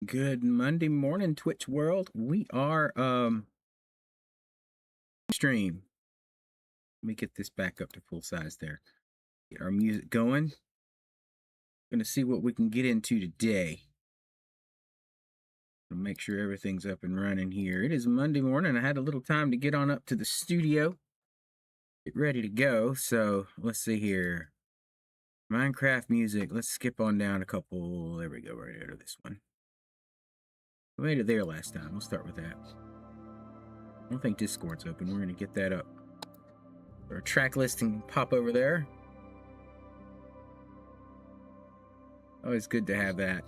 Good Monday morning, Twitch world. We are stream. Let me get this back up to full size there. Get our music going. Gonna see what we can get into today. Make sure everything's up and running here. It is Monday morning. I had a little time to get on up to the studio. Get ready to go. So let's see here. Minecraft music. Let's skip on down a couple. There we go, right out of this one. We made it there last time. We'll start with that. I don't think Discord's open. We're gonna get that up. Our track listing pop over there. Always good to have that.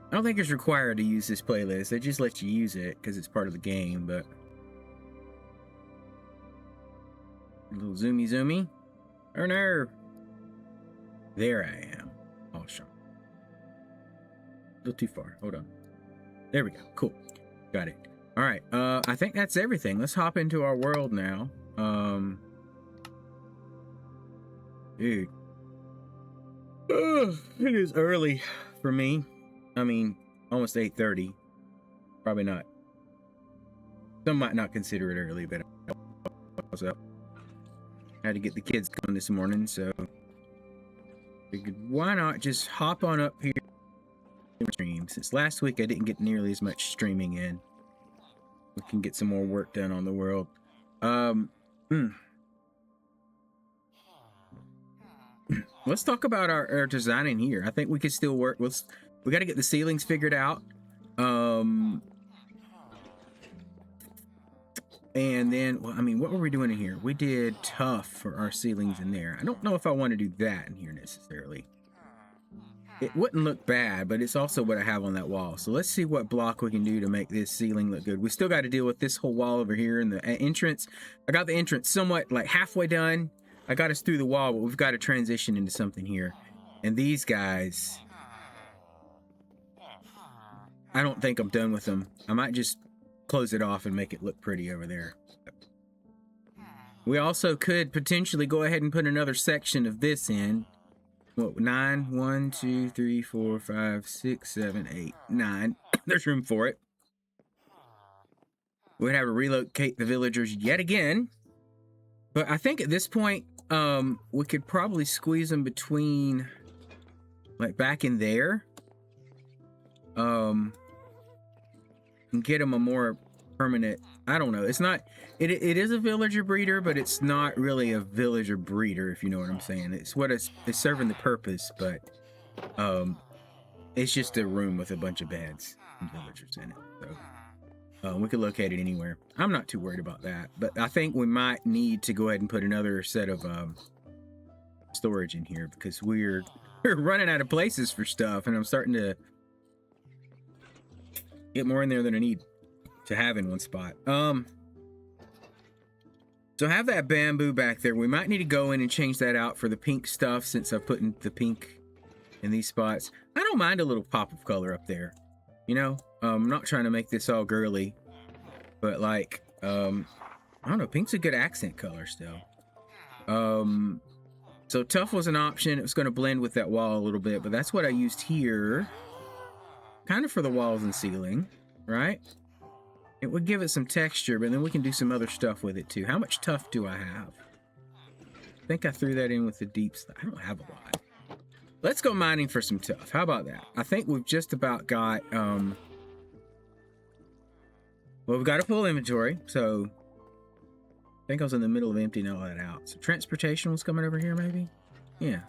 I don't think it's required to use this playlist. They just let you use it because it's part of the game, but a little zoomy. Or no. There I am. Awesome. A little too far. Hold on. There we go. Cool. Got it. All right. I think that's everything. Let's hop into our world now. Dude. It is early for me. I mean, almost 8:30. Probably not. Some might not consider it early, but I was up. I had to get the kids going this morning, so figured why not just hop on up here and stream. Since last week I didn't get nearly as much streaming in. We can get some more work done on the world. Let's talk about our designing here. I think we could still work. We got to get the ceilings figured out. And then, well, I mean, what were we doing in here? We did tough for our ceilings in there. I don't know if I want to do that in here necessarily. It wouldn't look bad, but it's also what I have on that wall. So let's see what block we can do to make this ceiling look good. We still got to deal with this whole wall over here and the entrance. I got the entrance somewhat like halfway done. I got us through the wall, but we've got to transition into something here. And these guys, I don't think I'm done with them. I might just close it off and make it look pretty over there. We also could potentially go ahead and put another section of this in. What, 9? 1, 2, 3, 4, 5, 6, 7, 8, 9. There's room for it. We'd have to relocate the villagers yet again. But I think at this point, we could probably squeeze them between, like back in there. And get them a more permanent, I don't know. It's not, it is a villager breeder, but it's not really a villager breeder, if you know what I'm saying. It's what it's serving the purpose, but it's just a room with a bunch of beds and villagers in it. So we could locate it anywhere. I'm not too worried about that, but I think we might need to go ahead and put another set of storage in here because we're running out of places for stuff, and I'm starting to get more in there than I need to have in one spot. So have that bamboo back there. We might need to go in and change that out for the pink stuff since I've put in the pink in these spots. I don't mind a little pop of color up there. You know, I'm not trying to make this all girly, but like, I don't know, pink's a good accent color still. So tough was an option. It was going to blend with that wall a little bit, but that's what I used here. Kind of for the walls and ceiling, right? It would give it some texture, but then we can do some other stuff with it too. How much tough do I have? I think I threw that in with the deep stuff. I don't have a lot. Let's go mining for some tough. How about that? I think we've just about got, well, we've got a full inventory, so I think I was in the middle of emptying all that out. So transportation was coming over here, maybe? Yeah.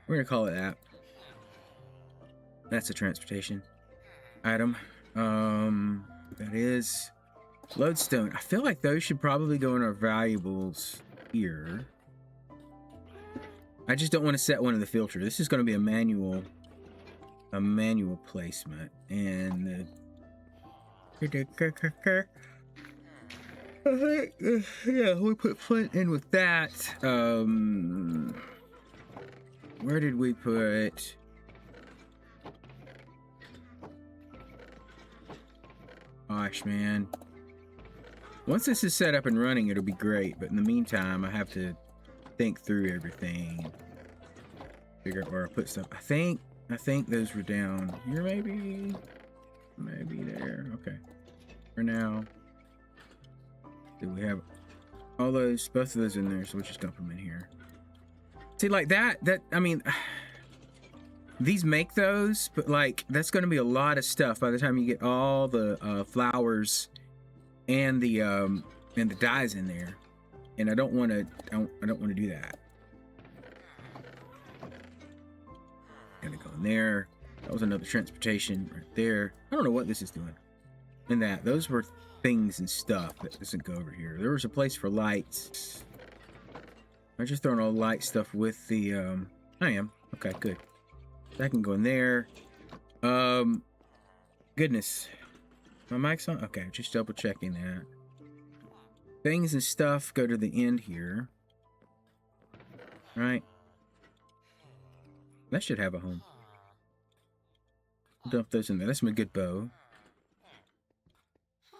We're gonna call it that. That's a transportation item. That is lodestone. I feel like those should probably go in our valuables here. I just don't want to set one in the filter. This is going to be a manual placement, and yeah, we put flint in with that. Where did we put? Gosh, man. Once this is set up and running, it'll be great. But in the meantime, I have to think through everything. Figure out where I put stuff. I think I think those were down here, maybe there. Okay. For now, do we have all those, both of those in there? So we'll just dump them in here. See, like that, I mean, these make those, but like that's going to be a lot of stuff by the time you get all the flowers and the dyes in there, and I don't want to. I don't want to do that. Gonna go in there. That was another transportation right there. I don't know what this is doing. And that those were things and stuff that doesn't go over here. There was a place for lights. I'm just throwing all the light stuff with the I am. Okay, good. That can go in there. Goodness. My mic's on? Okay, just double checking that. Things and stuff go to the end here. Right. That should have a home. Dump those in there. That's my good bow.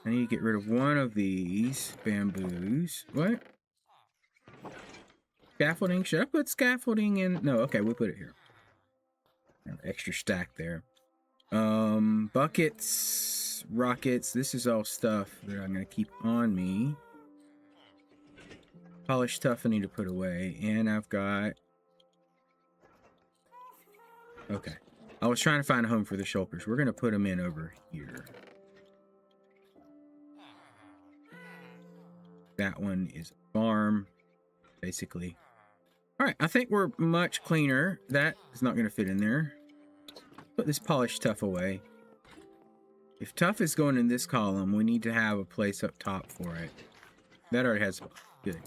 I need to get rid of one of these bamboos. What? Scaffolding? Should I put scaffolding in? No, okay, we'll put it here. Extra stack there. Buckets, rockets. This is all stuff that I'm going to keep on me. Polished stuff I need to put away. And I've got... Okay. I was trying to find a home for the shulkers. We're going to put them in over here. That one is a farm, basically. All right, I think we're much cleaner. That is not going to fit in there. Put this polished tuff away. If tuff is going in this column, we need to have a place up top for it. That already has... Good.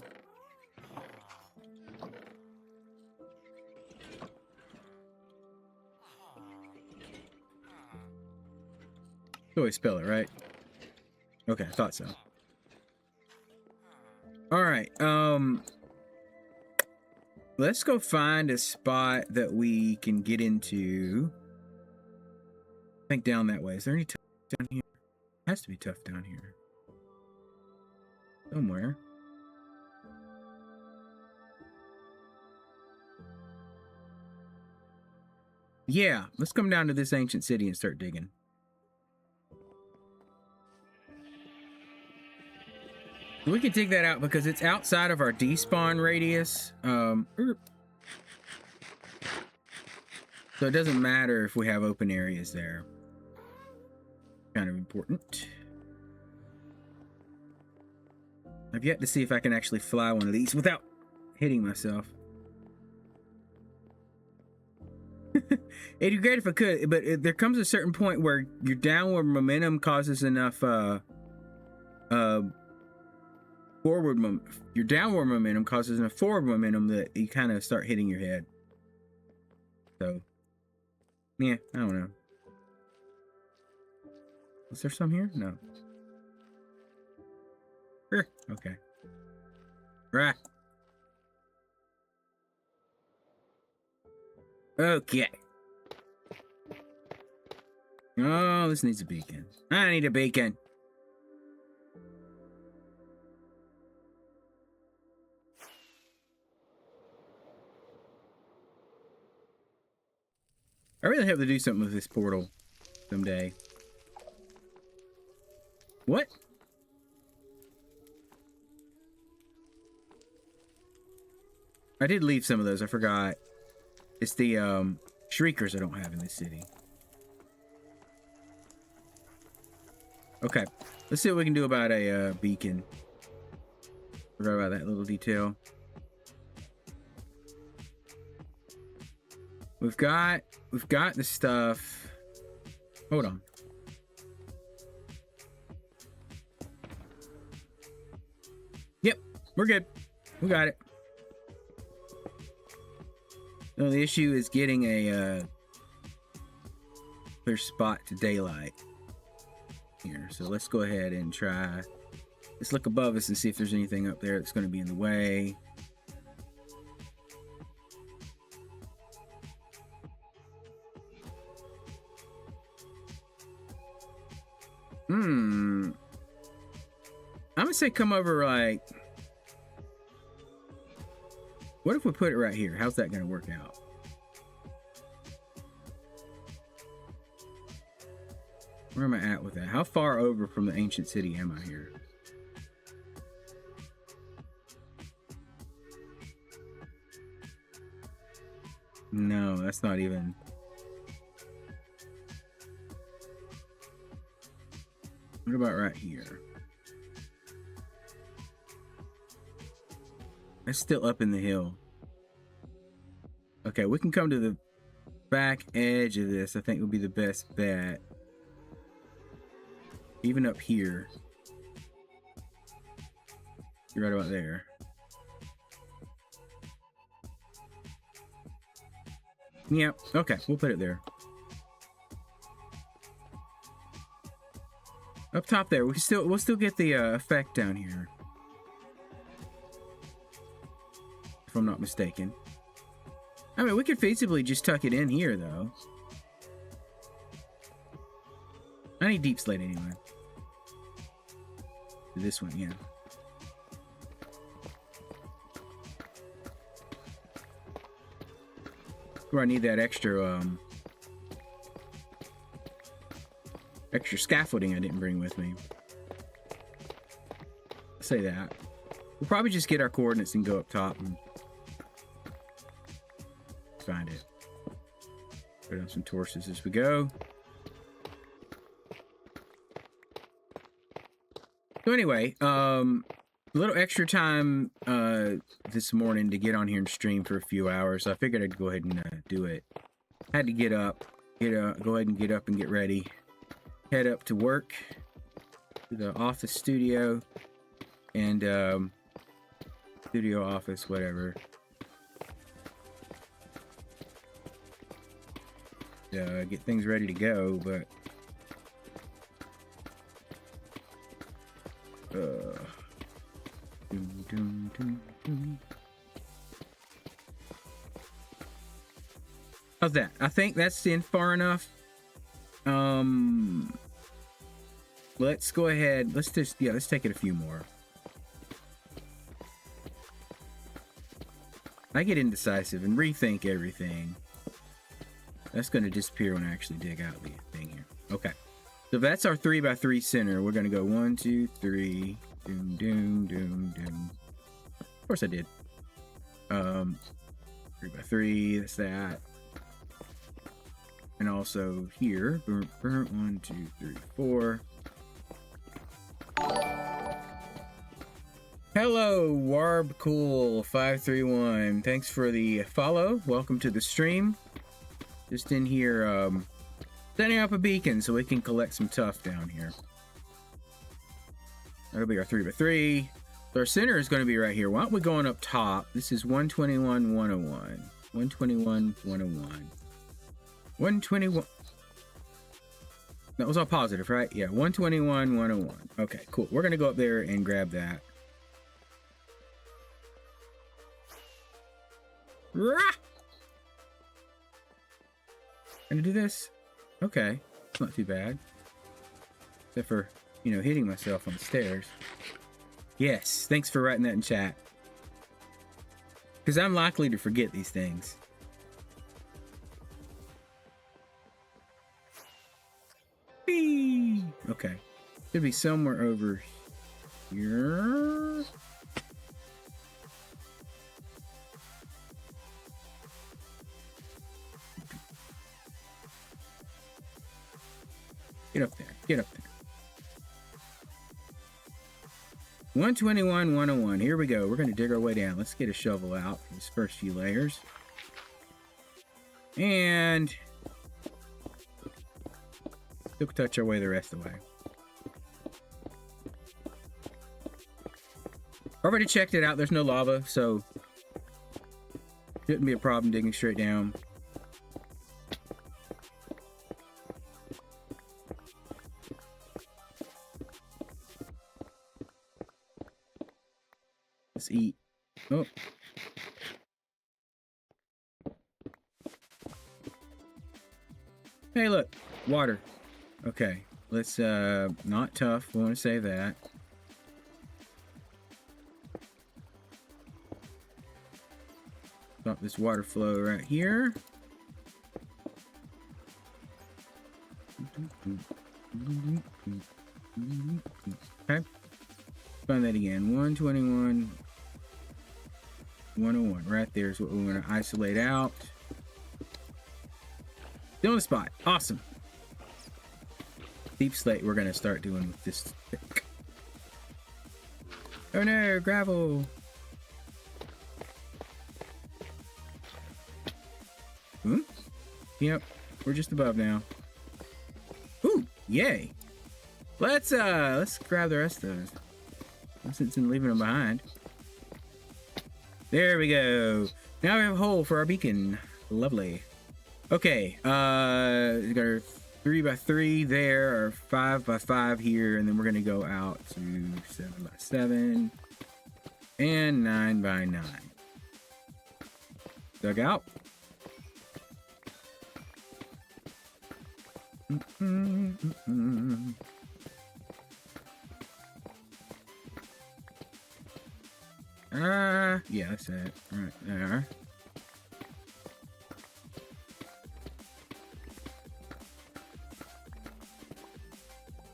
Always spell it, right? Okay, I thought so. All right, let's go find a spot that we can get into. I think down that way. Is there any tuff down here? It has to be tough down here. Somewhere. Yeah, let's come down to this ancient city and start digging. We can dig that out because it's outside of our despawn radius. So it doesn't matter if we have open areas there. Kind of important. I've yet to see if I can actually fly one of these without hitting myself. It'd be great if I could, but there comes a certain point where your downward momentum causes enough your downward momentum causes enough forward momentum that you kind of start hitting your head. So, yeah, I don't know. Is there some here? No. Sure. Okay. Right. Okay. Oh, this needs a beacon. I need a beacon. I really have to do something with this portal someday. What? I did leave some of those. I forgot. It's the shriekers I don't have in this city. Okay. Let's see what we can do about a beacon. Forgot about that little detail. We've got the stuff. Hold on. Yep, we're good. We got it. So the issue is getting a clear spot to daylight here. So let's go ahead and try. Let's look above us and see if there's anything up there that's going to be in the way. I'm gonna say come over like... What if we put it right here? How's that gonna work out? Where am I at with that? How far over from the ancient city am I here? No, that's not even... What about right here? That's still up in the hill. Okay, we can come to the back edge of this. I think would be the best bet. Even up here. You're right about there. Yeah, okay, we'll put it there. Up top there, we'll still get the effect down here. If I'm not mistaken. I mean, we could feasibly just tuck it in here, though. I need deep slate anyway. This one, yeah. Where I need that extra extra scaffolding I didn't bring with me. I'll say that. We'll probably just get our coordinates and go up top and find it. Put on some torches as we go. So anyway, a little extra time this morning to get on here and stream for a few hours. So I figured I'd go ahead and do it. Had to get up, go ahead and get up and get ready. Head up to work, to the office studio, and studio office, whatever. Get things ready to go, but how's that? I think that's in far enough. Let's go ahead. Let's take it a few more. I get indecisive and rethink everything. That's going to disappear when I actually dig out the thing here. Okay. So that's our 3x3 center. We're going to go 1, 2, 3. Doom, doom, doom, doom. Of course I did. 3x3. That's that. And also here. 1, 2, 3, 4. Hello, Warbcool531. Thanks for the follow. Welcome to the stream. Just in here, setting up a beacon so we can collect some tuff down here. That'll be our 3x3. So our center is going to be right here. Why don't we going up top? This is 121, 101. 121, 101. 121. That was all positive, right? Yeah, 121, 101. Okay, cool. We're going to go up there and grab that. Rah! Gonna do this? Okay. It's not too bad. Except for, you know, hitting myself on the stairs. Yes, thanks for writing that in chat. Because I'm likely to forget these things. Whee! Okay. Should be somewhere over here. Get up there. Get up there. 121, 101. Here we go. We're going to dig our way down. Let's get a shovel out for these first few layers. And we'll touch our way the rest of the way. Already checked it out. There's no lava, so shouldn't be a problem digging straight down. Let's eat. Oh. Hey, look. Water. Okay. Let's, not tough. We want to save that. Stop this water flow right here. Okay. Find that again. 121. 101. Right there is what we want to isolate out. Still on the spot. Awesome. Deep slate we're going to start doing with this stick. Oh no, gravel. Hmm? Yep, we're just above now. Ooh, yay. Let's grab the rest of those. No sense in leaving them behind. There we go. Now we have a hole for our beacon. Lovely. Okay, we got our 3x3 there, our 5x5 here, and then we're gonna go out to 7x7 and 9x9. Dug out. Yeah, that's it. Right there.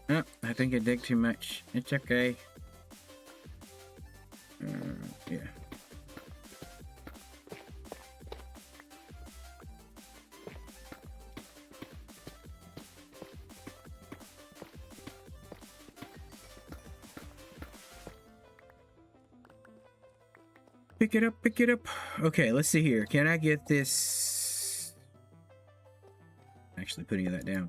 Oh, I think I dig too much. It's okay. Yeah. Pick it up, pick it up. Okay, let's see here. Can I get this? Actually, putting that down.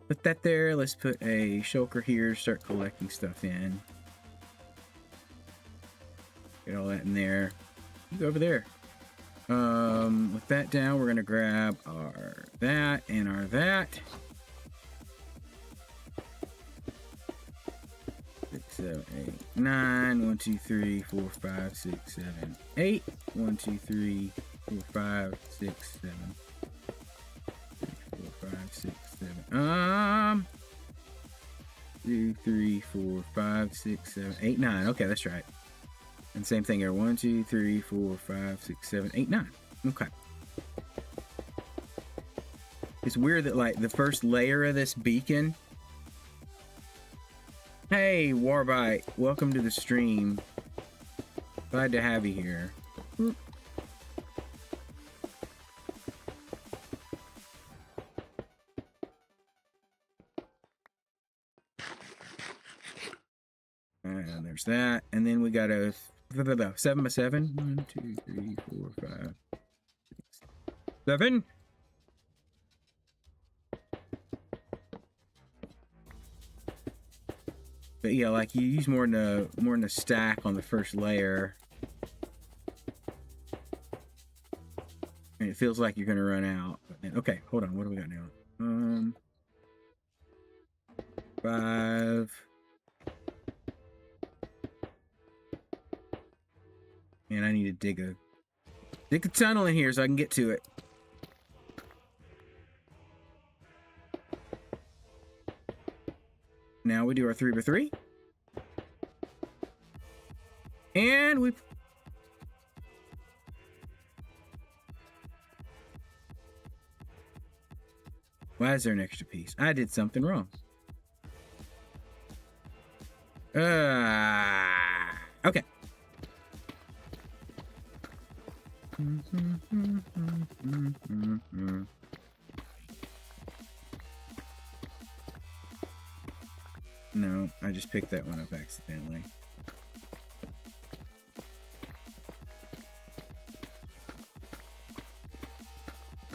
Put that there. Let's put a shulker here. Start collecting stuff in. Get all that in there. Go over there. With that down, we're gonna grab our that and our that. 6, 7, 8, 9. 1, 2, 3, 4, 5, 6, 7, 8. 1, 2, 3, 4, 5, 6, 7. 4, 5, 6, 7. 2, 3, 4, 5, 6, 7, 8, 9. Okay, that's right. And same thing here. 1, 2, 3, 4, 5, 6, 7, 8, 9. Okay. It's weird that like the first layer of this beacon. Hey, Warbite, welcome to the stream. Glad to have you here. And there's that. And then we got a 7x7. 1, 2, 3, 4, 5, 6, 7. But yeah, like you use more in a stack on the first layer. And it feels like you're gonna run out. But then, okay, hold on, what do we got now? 5. And I need to dig a tunnel in here so I can get to it. Now we do our 3x3. And we... Why is there an extra piece? I did something wrong. Okay. No, I just picked that one up accidentally.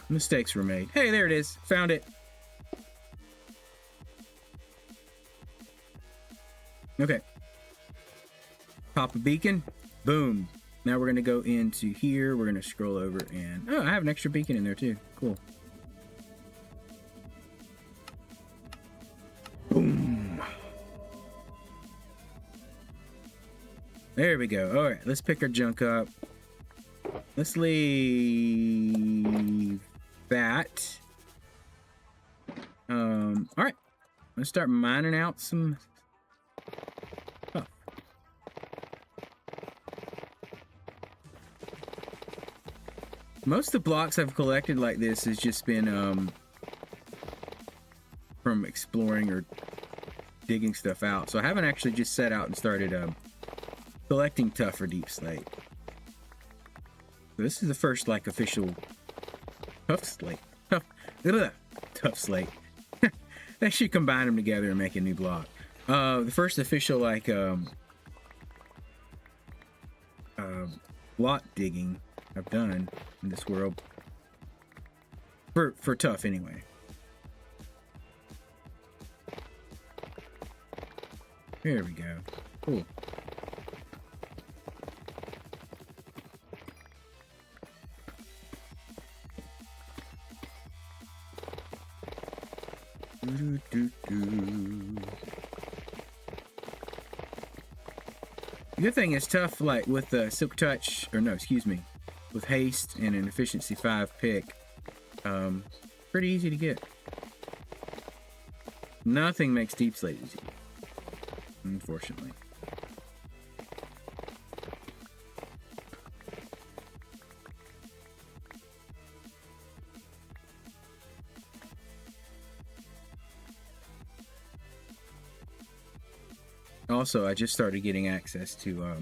Mistakes were made. Hey, there it is. Found it. Okay. Pop a beacon. Boom. Now we're going to go into here. We're going to scroll over and... Oh, I have an extra beacon in there too. Cool. Boom. There we go. All right, let's pick our junk up. Let's leave that. All right. Let's start mining out some... Oh. Most of the blocks I've collected like this has just been from exploring or digging stuff out. So I haven't actually just set out and started collecting tuff for Deep Slate. So this is the first like official tuff slate. Tuff slate. They should combine them together and make a new block. The first official like block digging I've done in this world for tuff anyway. There we go. Cool. The good thing is tuff, like with the Silk Touch, or no, excuse me, with haste and an efficiency 5 pick, pretty easy to get. Nothing makes Deep Slate easy, unfortunately. Also, I just started getting access to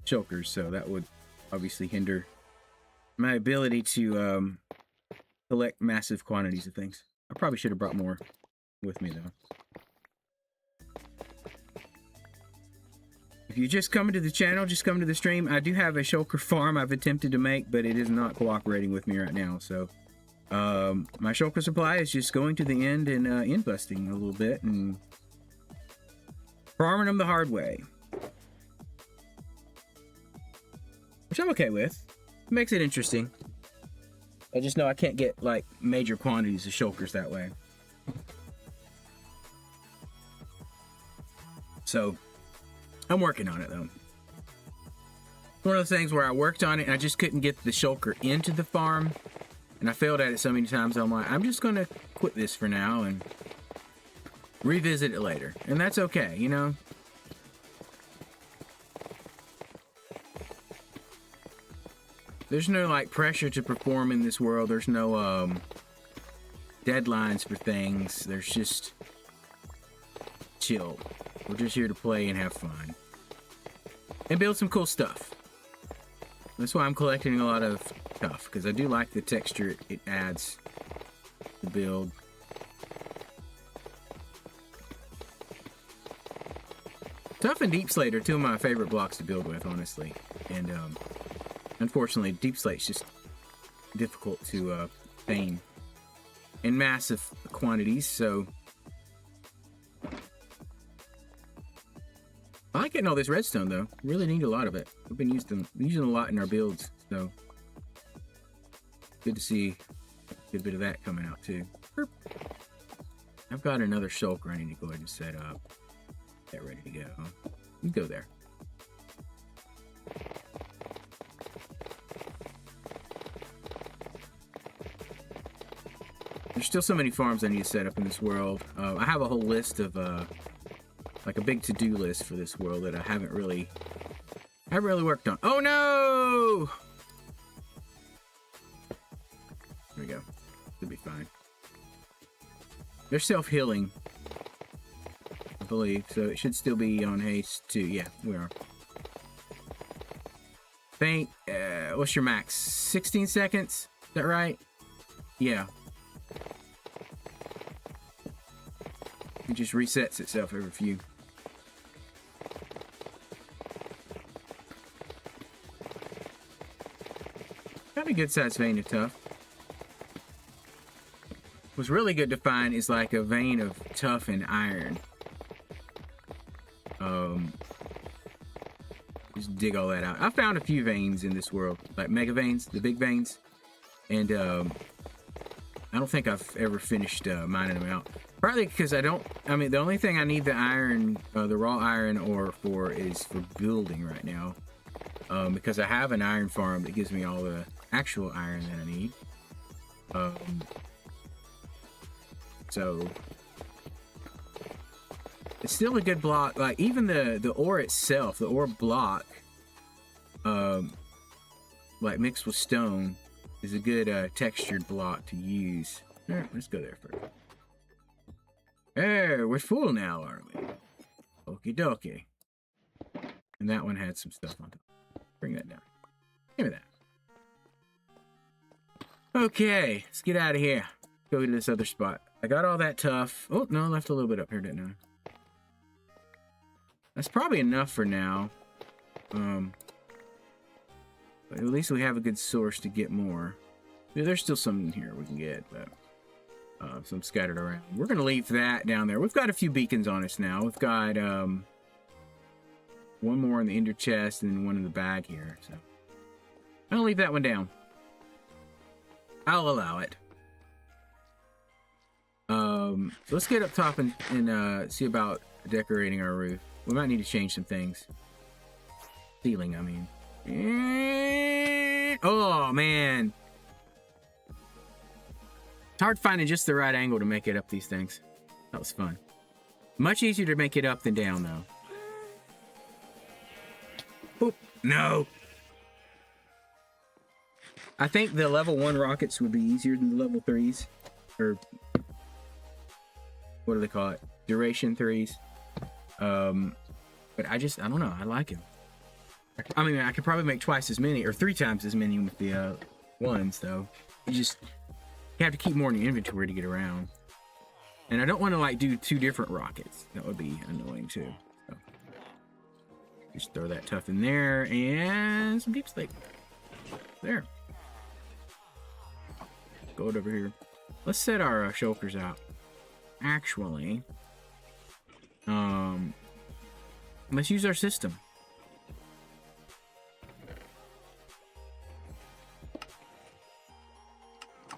shulkers, so that would obviously hinder my ability to collect massive quantities of things. I probably should have brought more with me, though. If you just come to the channel, just come to the stream, I do have a shulker farm I've attempted to make, but it is not cooperating with me right now, so my shulker supply is just going to the end and end busting a little bit and farming them the hard way, which I'm okay with. It makes it interesting. I just know I can't get like major quantities of shulkers that way. So I'm working on it though. One of those things where I worked on it and I just couldn't get the shulker into the farm, and I failed at it so many times. I'm like, I'm just gonna quit this for now and revisit it later, and that's okay, you know. There's no like pressure to perform in this world. There's no deadlines for things. There's just chill. We're just here to play and have fun and build some cool stuff. That's why I'm collecting a lot of tuff, because I do like the texture it adds to build. Tuff and Deep Slate are two of my favorite blocks to build with, honestly. And unfortunately, Deep Slate's just difficult to obtain in massive quantities, so I like getting all this redstone though. Really need a lot of it. We've been using a lot in our builds, so good to see a good bit of that coming out too. I've got another shulker I need to go ahead and set up. Get ready to go. You go there. There's still so many farms I need to set up in this world. I have a whole list of like a big to-do list for this world that I haven't really worked on. Oh no! There we go. Should be fine. They're self-healing, I believe, so it should still be on haste too. Yeah, we are. Faint. What's your max? 16 seconds? Is that right? Yeah. It just resets itself every few. Got a good sized vein of tuff. What's really good to find is like a vein of tuff and iron. Just dig all that out. I found a few veins in this world, like mega veins, the big veins, and I don't think I've ever finished mining them out. Partly because I mean, the only thing I need the iron, the raw iron ore for is for building right now. Because I have an iron farm that gives me all the actual iron that I need. So it's still a good block. Like even the ore itself, the ore block, like mixed with stone, is a good textured block to use. All right, let's go there first. Hey, we're full now, aren't we? Okie dokie. And that one had some stuff on top. Bring that down. Give me that. Okay, let's get out of here. Go to this other spot. I got all that tough. Oh, no, I left a little bit up here, didn't I? That's probably enough for now. But at least we have a good source to get more. Yeah, there's still some in here we can get, but some scattered around. We're going to leave that down there. We've got a few beacons on us now. We've got one more in the ender chest and one in the bag here. So I'll leave that one down. I'll allow it. So let's get up top and see about decorating our roof. We might need to change some things. Ceiling, I mean. Oh, man. It's hard finding just the right angle to make it up these things. That was fun. Much easier to make it up than down, though. Oop, no. I think the level 1 rockets would be easier than the level 3s. Or what do they call it? Duration 3s. But I don't know. I like him. I mean, I could probably make twice as many or 3 times as many with the ones, though. You have to keep more in your inventory to get around. And I don't want to like do 2 different rockets. That would be annoying too. So just throw that tough in there and some deep slate. There. Gold over here. Let's set our shulkers out. Actually, let's use our system.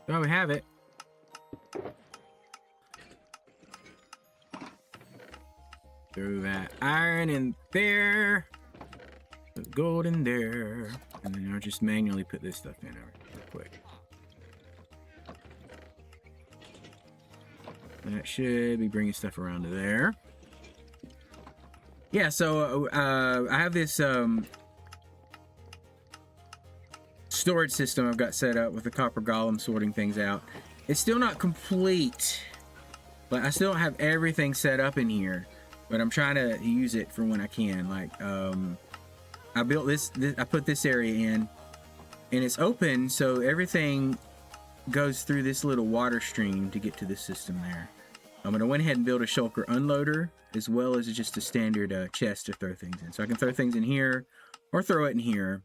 Well, we have it. Throw that iron in there. The gold in there. And then I'll just manually put this stuff in real quick. That should be bringing stuff around to there. Yeah, so I have this storage system I've got set up with the copper golem sorting things out. It's still not complete, but I still don't have everything set up in here. But I'm trying to use it for when I can. Like, I built this, I put this area in, and it's open, so everything goes through this little water stream to get to the system there. I'm going to went ahead and build a shulker unloader, as well as just a standard chest to throw things in. So I can throw things in here, or throw it in here,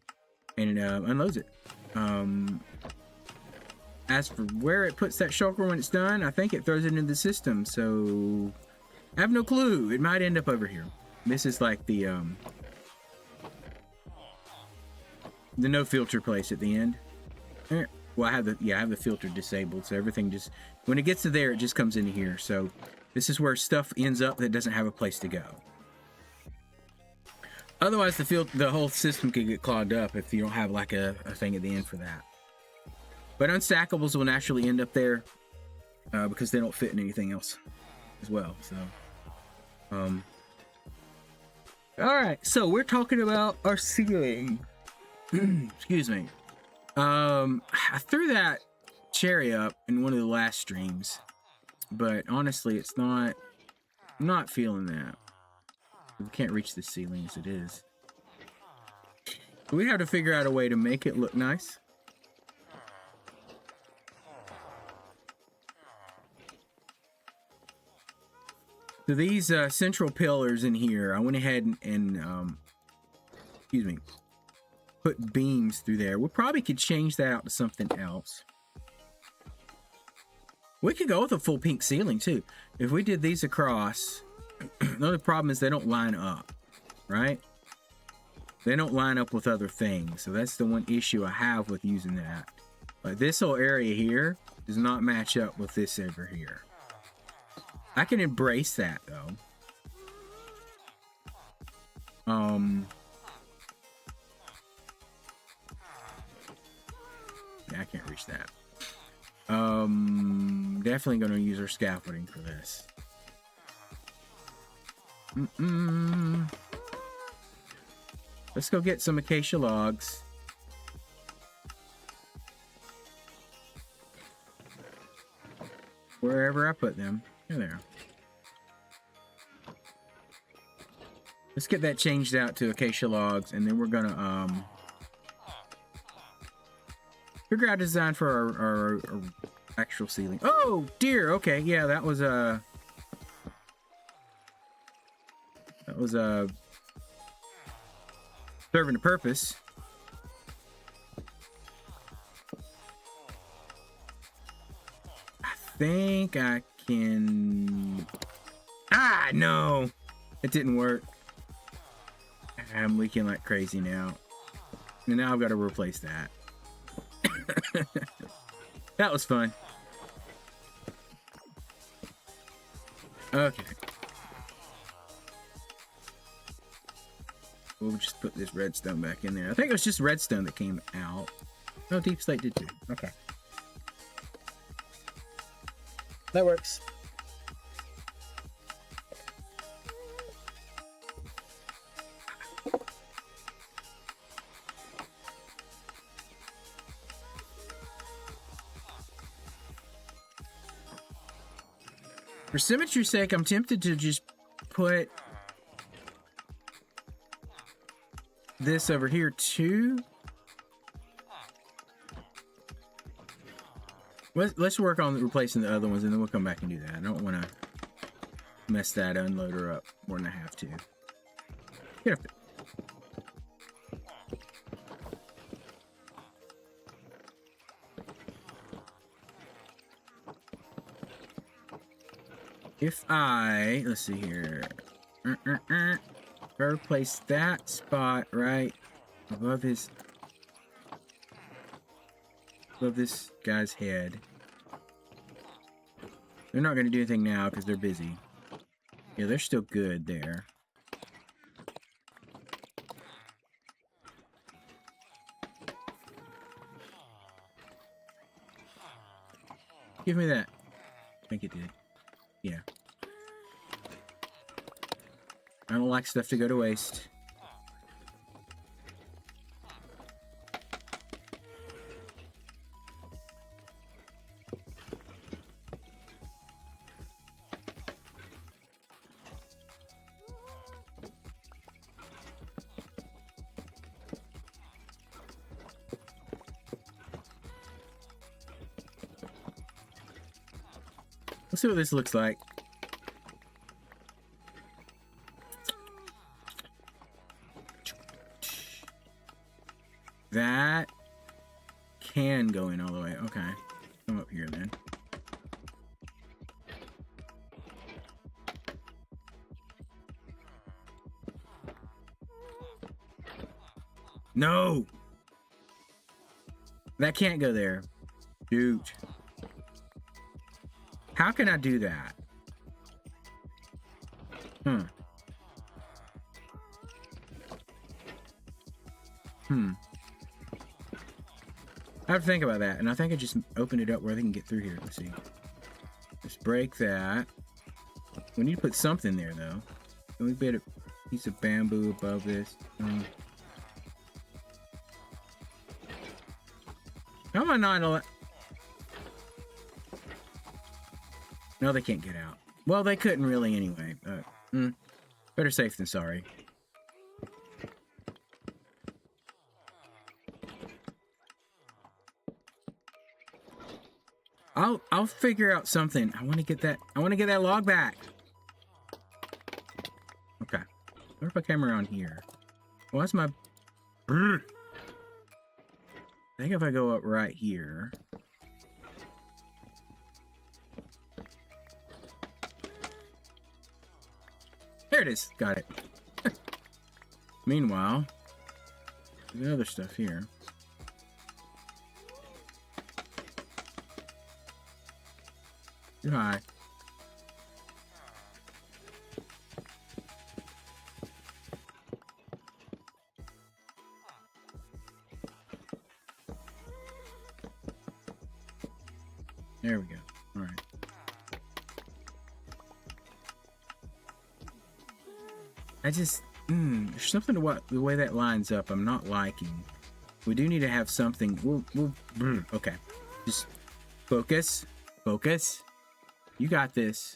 and it unloads it. As for where it puts that shulker when it's done, I think it throws it into the system, so I have no clue. It might end up over here. This is like the no filter place at the end. Well, I have the filter disabled, so everything just, when it gets to there, it just comes into here. So this is where stuff ends up that doesn't have a place to go. Otherwise, the whole system could get clogged up if you don't have like a thing at the end for that. But unstackables will naturally end up there because they don't fit in anything else as well. So, all right. So we're talking about our ceiling. Excuse me. I threw that cherry up in one of the last streams, but honestly, it's not. I'm not feeling that. We can't reach the ceiling as it is. We have to figure out a way to make it look nice. So these central pillars in here, I went ahead and excuse me, put beams through there. We probably could change that out to something else. We could go with a full pink ceiling too. If we did these across, the only problem is they don't line up, right? They don't line up with other things. So that's the one issue I have with using that. Like this whole area here does not match up with this over here. I can embrace that though. Yeah, I can't reach that. Definitely gonna use our scaffolding for this. Let's go get some acacia logs. Wherever I put them. There they are. Let's get that changed out to acacia logs, and then we're gonna figure out a design for our actual ceiling. Oh dear. Okay, yeah, that was serving a purpose. I think I can. Ah, no, it didn't work. I'm leaking like crazy now, and now I've got to replace that. That was fun. Okay. We'll just put this redstone back in there. I think it was just redstone that came out. No, Deep Slate did too. Okay. That works. For symmetry's sake, I'm tempted to just put this over here too. Let's work on replacing the other ones, and then we'll come back and do that. I don't want to mess that unloader up more than I have to. Get up there. If I, let's see here, go place that spot right above this guy's head. They're not going to do anything now because they're busy. Yeah, they're still good there. Give me that. I think it did. Yeah. I don't like stuff to go to waste. Let's see what this looks like. That can go in all the way. Okay. Come up here then. No! That can't go there. Shoot. How can I do that? I have to think about that, and I think I just opened it up where they can get through here. Let's see. Just break that. We need to put something there, though. Can we put a piece of bamboo above this? How am I not allowed? No, they can't get out. Well, they couldn't really anyway. Better safe than sorry. I'll figure out something. I want to get that log back. Okay. What if I came around here? Well, that's my. I think if I go up right here. There it is. Got it. Meanwhile, the other stuff here. Too high. There we go. All right. I just, there's something to the way that lines up I'm not liking. We do need to have something. Okay. Just focus. Focus. You got this.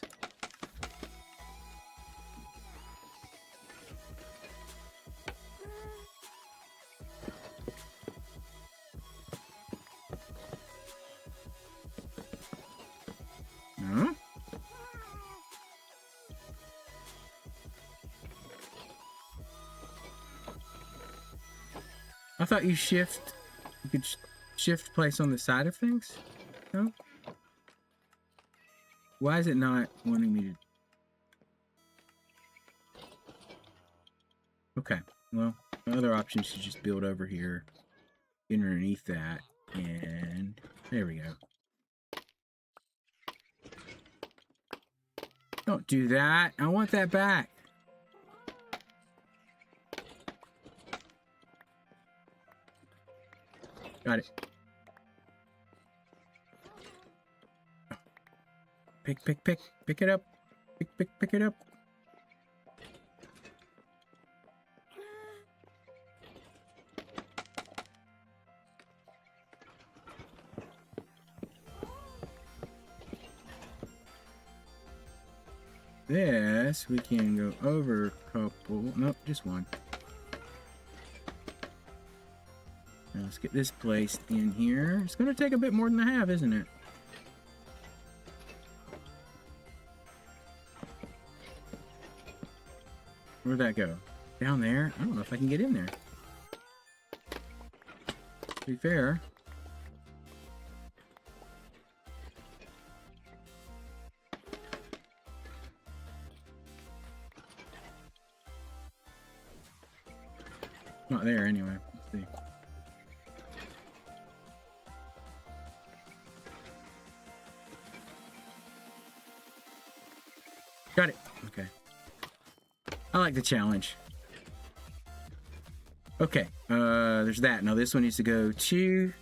I thought you could shift place on the side of things? No? Why is it not wanting me to? Okay, well, the other option is to just build over here, get underneath that, and there we go. Don't do that. I want that back. Got it. Pick it up. Pick it up. This, we can go over a couple. Nope, just one. Now let's get this placed in here. It's going to take a bit more than I have, isn't it? Where'd that go? Down there? I don't know if I can get in there. To be fair. Not there anyway. Let's see. Got it. Okay. I like the challenge. Okay. There's that. Now this one needs to go to...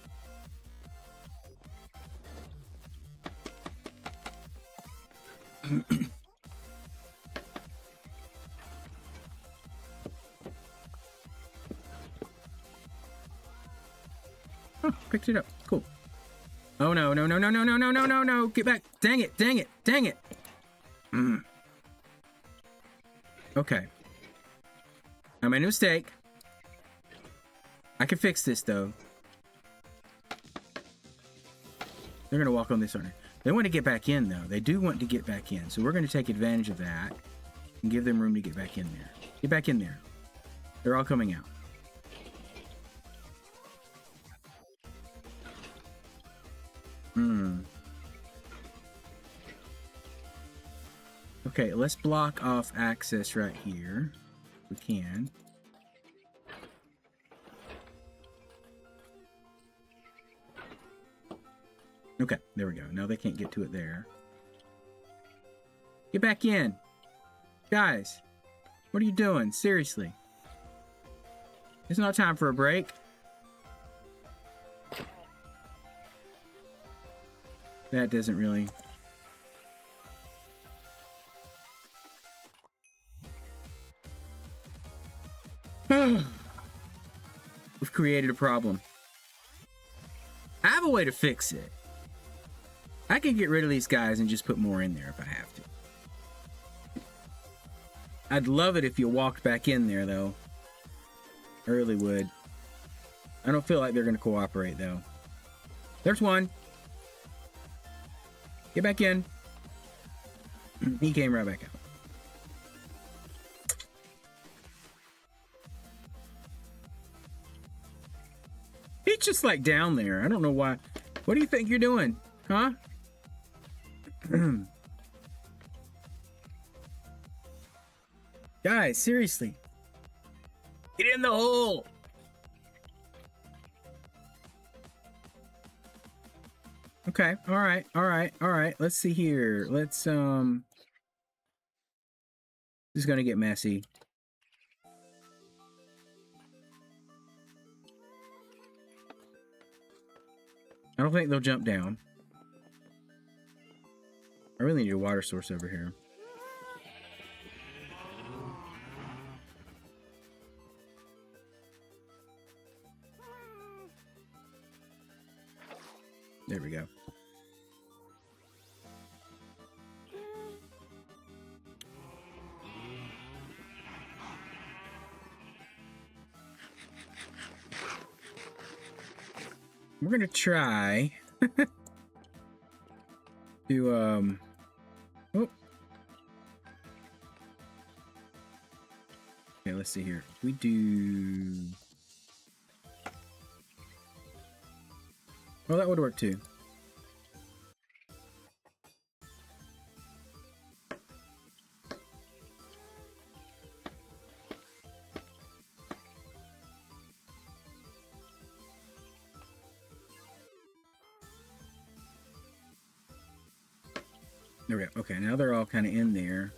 Oh, picked it up. Cool. Oh no, no, no, no, no, no, no, no, no, no. Get back. Dang it, dang it, dang it. Okay. I made a mistake. I can fix this though. They're gonna walk on this on it. They want to get back in though. They do want to get back in. So we're gonna take advantage of that and give them room to get back in there. Get back in there. They're all coming out. Okay, let's block off access right here. We can. Okay, there we go. Now they can't get to it there. Get back in. Guys, what are you doing? Seriously. It's not time for a break. That doesn't really... We've created a problem. I have a way to fix it. I can get rid of these guys and just put more in there if I have to. I'd love it if you walked back in there, though. I really would. I don't feel like they're going to cooperate, though. There's one. Get back in. He came right back out. He's just like down there. I don't know why. What do you think you're doing? Huh? Guys, seriously. Get in the hole. Okay. All right. All right. All right. Let's see here. Let's, this is going to get messy. I don't think they'll jump down. I really need a water source over here. There we go. We're gonna try to oh. Okay, let's see here. We do Well, that would work too. There we go. Okay, now they're all kind of in there.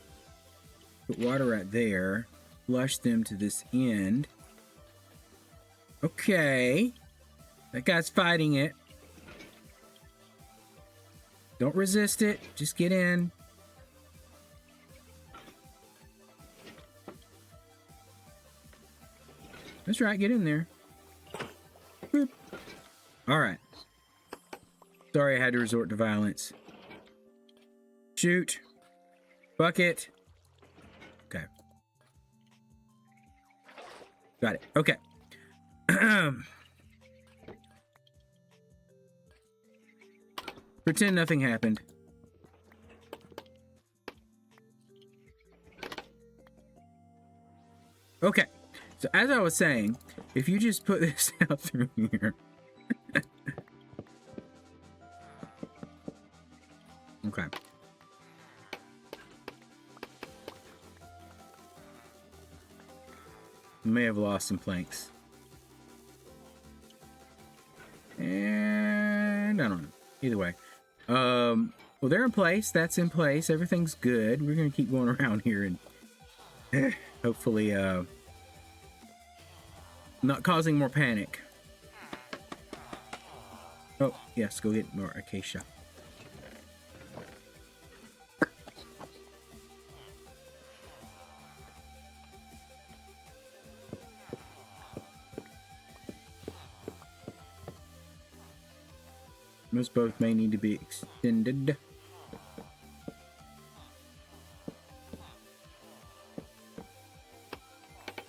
Put water right there. Flush them to this end. Okay. That guy's fighting it. Don't resist it. Just get in. That's right. Get in there. Boop. All right. Sorry I had to resort to violence. Shoot. Bucket. Okay. Got it. Okay. Pretend nothing happened. Okay. So as I was saying, if you just put this out through here. Okay. May have lost some planks. And I don't know. Either way. Well, they're in place. That's in place. Everything's good. We're gonna keep going around here and hopefully not causing more panic. Oh, yes, go get more acacia. Those both may need to be extended.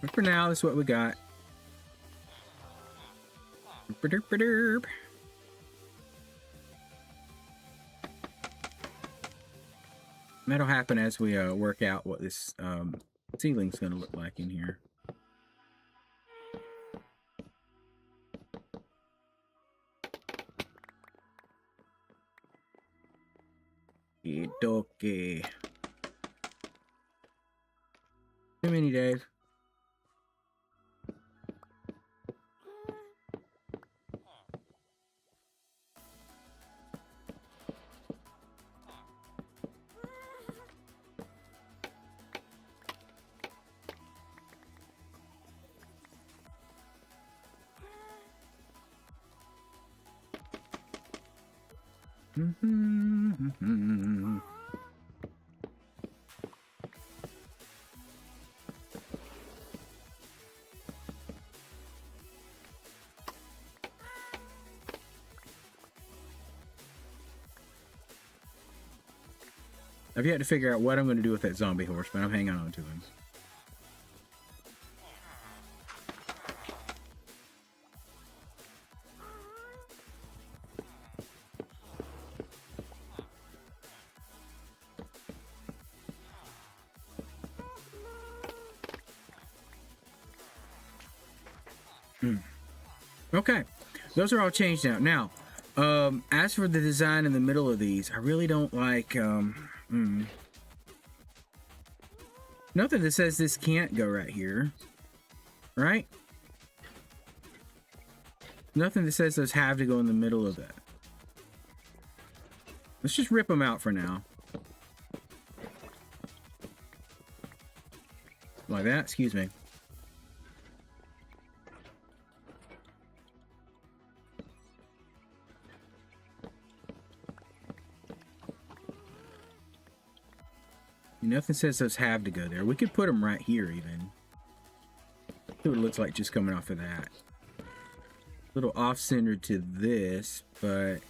But for now, that's what we got. That'll happen as we work out what this ceiling's going to look like in here. Okay. Too many, Dave. I've yet to figure out what I'm going to do with that zombie horse, but I'm hanging on to him. Okay, those are all changed out. Now, as for the design in the middle of these, I really don't like... Nothing that says this can't go right here, right? Nothing that says those have to go in the middle of that. Let's just rip them out for now. Like that, excuse me. Nothing says those have to go there. We could put them right here even. See what it looks like just coming off of that. A little off-center to this, but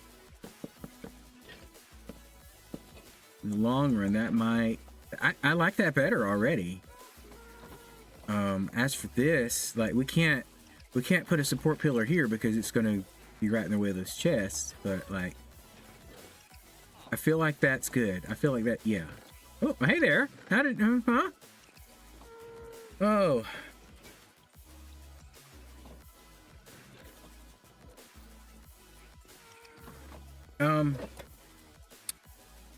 in the long run, that might... I like that better already. As for this, like we can't put a support pillar here because it's going to be right in the way of those chests. But like, I feel like that's good. I feel like that, yeah. Oh, hey there. How did, huh? Oh. We're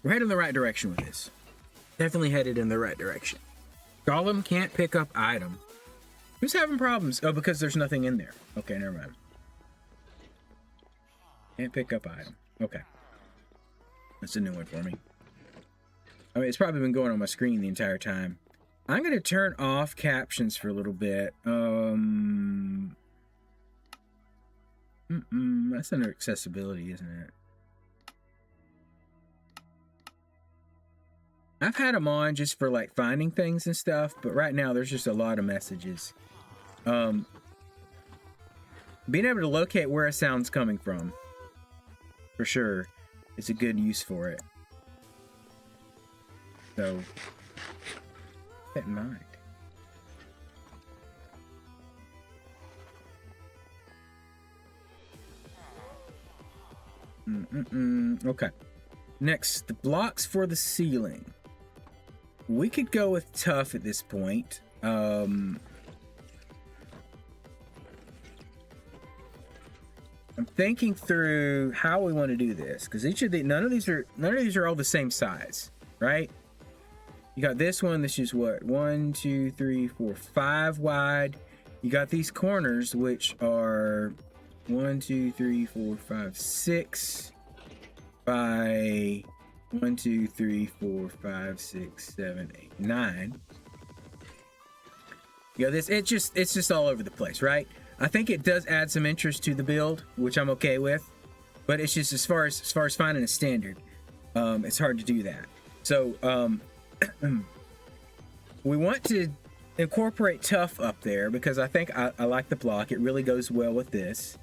heading in the right direction with this. Definitely headed in the right direction. Golem can't pick up item. Who's having problems? Oh, because there's nothing in there. Okay, never mind. Can't pick up item. Okay. That's a new one for me. I mean, it's probably been going on my screen the entire time. I'm going to turn off captions for a little bit. That's under accessibility, isn't it? I've had them on just for like finding things and stuff, but right now there's just a lot of messages. Being able to locate where a sound's coming from, for sure, is a good use for it. So, keep that in mind. Okay. Next, the blocks for the ceiling. We could go with tough at this point. I'm thinking through how we want to do this because none of these are all the same size, right? You got this one. This is what 1, 2, 3, 4, 5 wide. You got these corners which are 1, 2, 3, 4, 5, 6 by 1, 2, 3, 4, 5, 6, 7, 8, 9. You know, it's just all over the place, right? I think it does add some interest to the build, which I'm okay with, but it's just as far as finding a standard, it's hard to do that. So we want to incorporate tough up there because I think I like the block. It really goes well with this.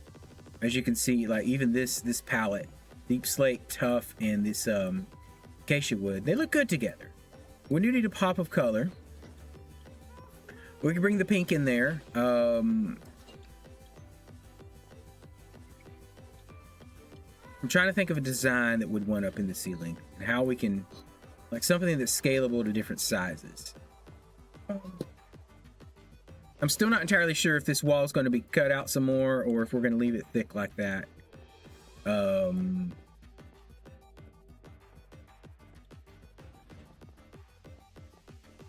As you can see, like even this palette, deep slate, tough, and this acacia wood, they look good together. We do need a pop of color. We can bring the pink in there. I'm trying to think of a design that would one up in the ceiling and how we can, like something that's scalable to different sizes. I'm still not entirely sure if this wall is going to be cut out some more or if we're going to leave it thick like that.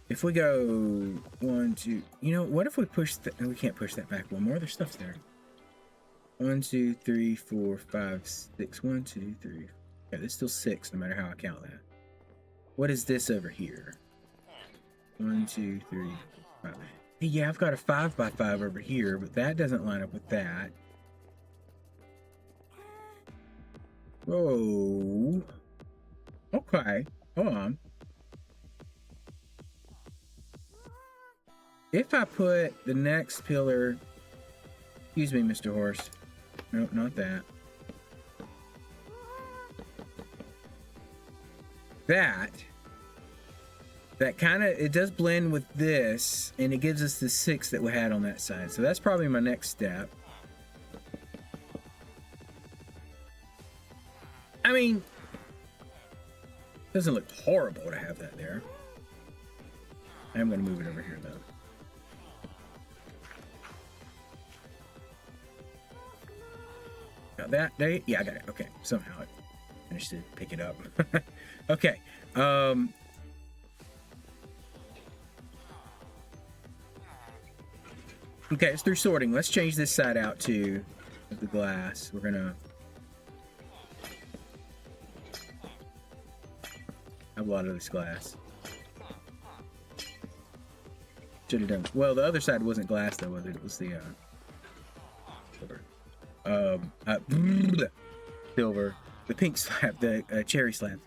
If we go 1, 2, you know, what if we push we can't push that back one more. There's stuff there. 1, 2, 3, 4, 5, 6. 1, 2, 3. Yeah, there's still 6, no matter how I count that. What is this over here? 1, 2, 3, 4, 5. Hey, yeah, I've got a 5 by 5 over here, but that doesn't line up with that. Whoa. Okay, hold on. If I put the next pillar, excuse me, Mr. Horse. Nope, not that. That kind of, it does blend with this, and it gives us the 6 that we had on that side. So that's probably my next step. I mean, it doesn't look horrible to have that there. I'm going to move it over here, though. Got that? There, yeah, I got it. Okay, somehow it managed to pick it up. Okay. Okay, it's through sorting. Let's change this side out to the glass. We're gonna have a lot of this glass. Should have done. Well, the other side wasn't glass though, was it? It was the silver, the pink slab, the cherry slab.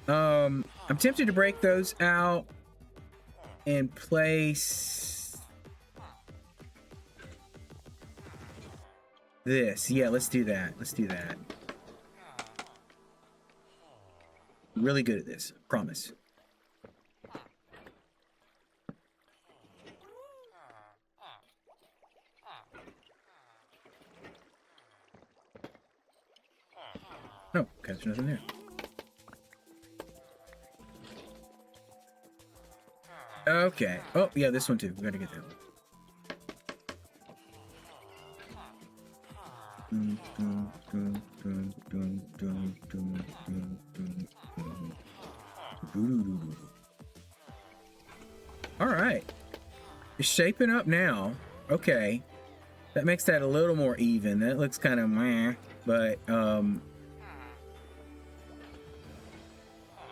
I'm tempted to break those out and place this. Yeah, let's do that. Let's do that. Really good at this, promise. Oh, okay, there's nothing there. Okay. Oh, yeah, this one too. We gotta get that one. All right. It's shaping up now. Okay. That makes that a little more even. That looks kind of meh, but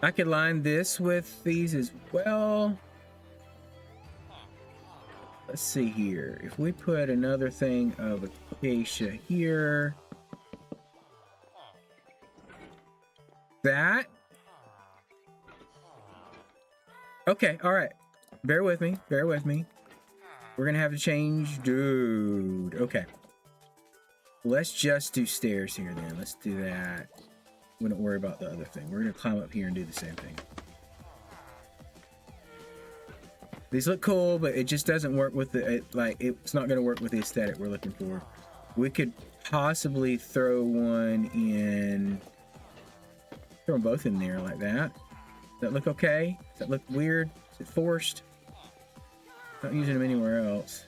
I could line this with these as well. Let's see here. If we put another thing of acacia here, that. Okay, all right. Bear with me. Bear with me. We're gonna have to change, dude. Okay. Let's just do stairs here then. Let's do that. We don't worry about the other thing. We're gonna climb up here and do the same thing. These look cool, but it just doesn't work with the, it's not gonna work with the aesthetic we're looking for. We could possibly throw one in, throw them both in there like that. Does that look okay? Does that look weird? Is it forced? Not using them anywhere else.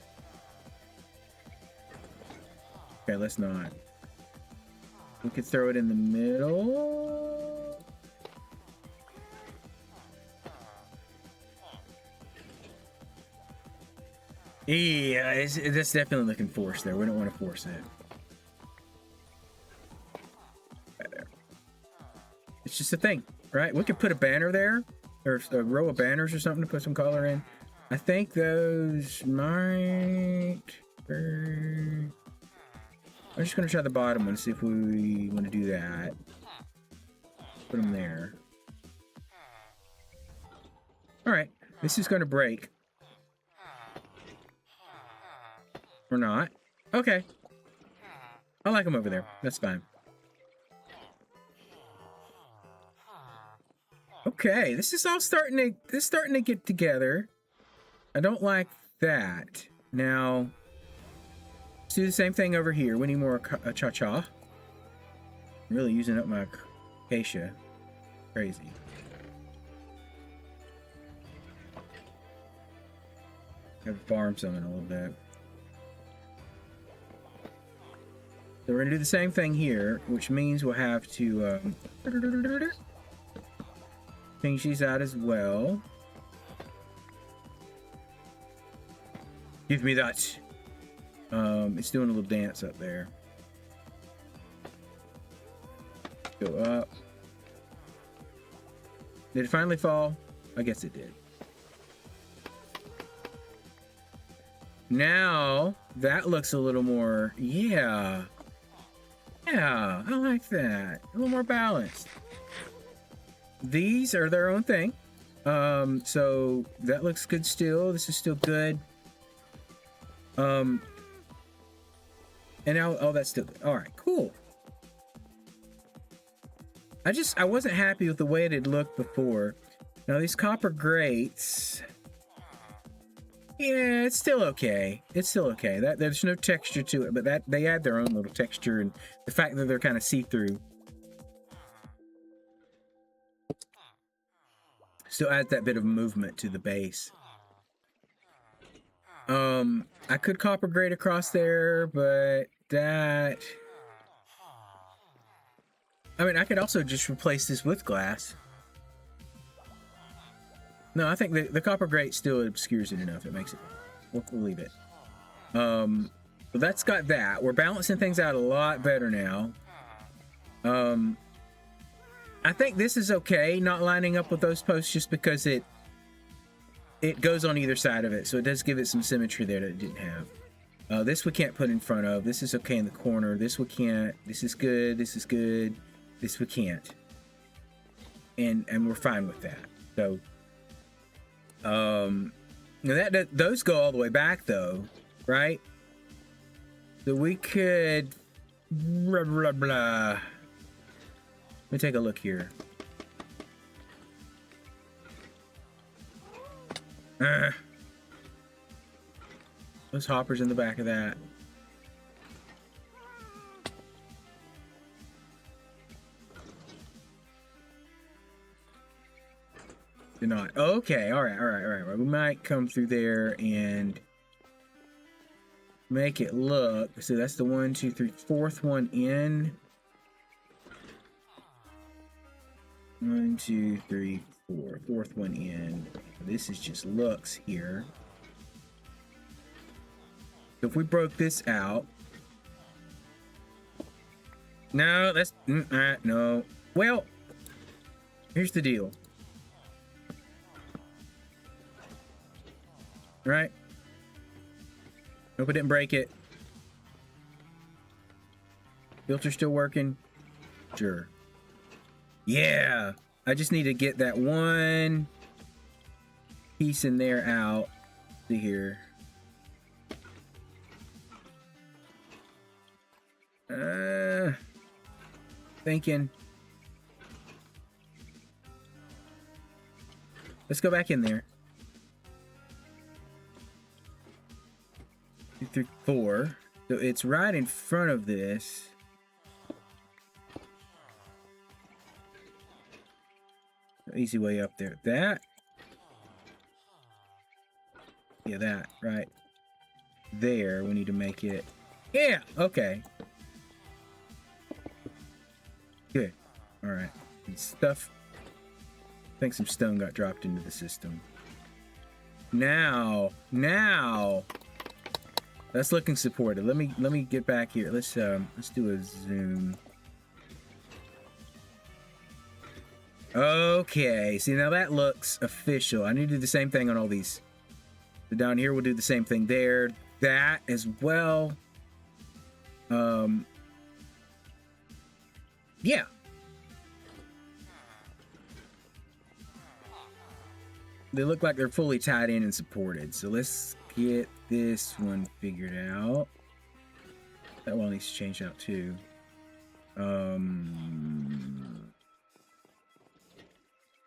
Okay, let's not. We could throw it in the middle. Yeah, that's definitely looking forced there. We don't want to force it. Right there. It's just a thing, right? We could put a banner there, or a row of banners or something to put some color in. I think those might... I'm just going to try the bottom one, see if we want to do that. Put them there. Alright, this is going to break. Or not. Okay. I like them over there. That's fine. Okay, this is all starting to get together. I don't like that. Now, let's do the same thing over here. We need more cha-cha. I'm really using up my acacia. Crazy. Have to farm some in a little bit. So we're gonna do the same thing here, which means we'll have to change these out as well. Give me that. It's doing a little dance up there. Go up. Did it finally fall? I guess it did. Now that looks a little more, yeah, I like that. A little more balanced. These are their own thing. So that looks good still. This is still good. And now, oh, that's still good. All right, cool. I wasn't happy with the way it had looked before. Now these copper grates, yeah, it's still okay. It's still okay. There's no texture to it, but that they add their own little texture, and the fact that they're kind of see-through still adds that bit of movement to the base. I could copper grate across there, but that... I mean, I could also just replace this with glass. No, I think the copper grate still obscures it enough. It makes it... We'll leave it. But that's got that. We're balancing things out a lot better now. I think this is okay, not lining up with those posts just because it goes on either side of it. So it does give it some symmetry there that it didn't have. This we can't put in front of. This is okay in the corner. This we can't. This is good. This is good. This we can't. And we're fine with that. So, those go all the way back though, right? So we could blah blah blah. Let me take a look here. Those hoppers in the back of that. Do not. Okay, all right. We might come through there and make it look. So that's the 1, 2, 3, fourth one in. 1, 2, 3, 4. Fourth one in. This is just looks here. So if we broke this out. No, that's no. Well, here's the deal. Right? Hope I didn't break it. Filter still working? Sure. Yeah. I just need to get that one piece in there out. See here. Thinking. Let's go back in there. 2, 3, 4. So it's right in front of this. Easy way up there. That. Yeah, that. Right. There. We need to make it. Yeah. Okay. Good. Alright. Stuff. I think some stone got dropped into the system. Now. That's looking supported. Let me get back here. Let's do a zoom. Okay. See, now that looks official. I need to do the same thing on all these. So down here, we'll do the same thing there. That as well. Yeah. They look like they're fully tied in and supported. So let's get this one figured out. That one needs to change out too.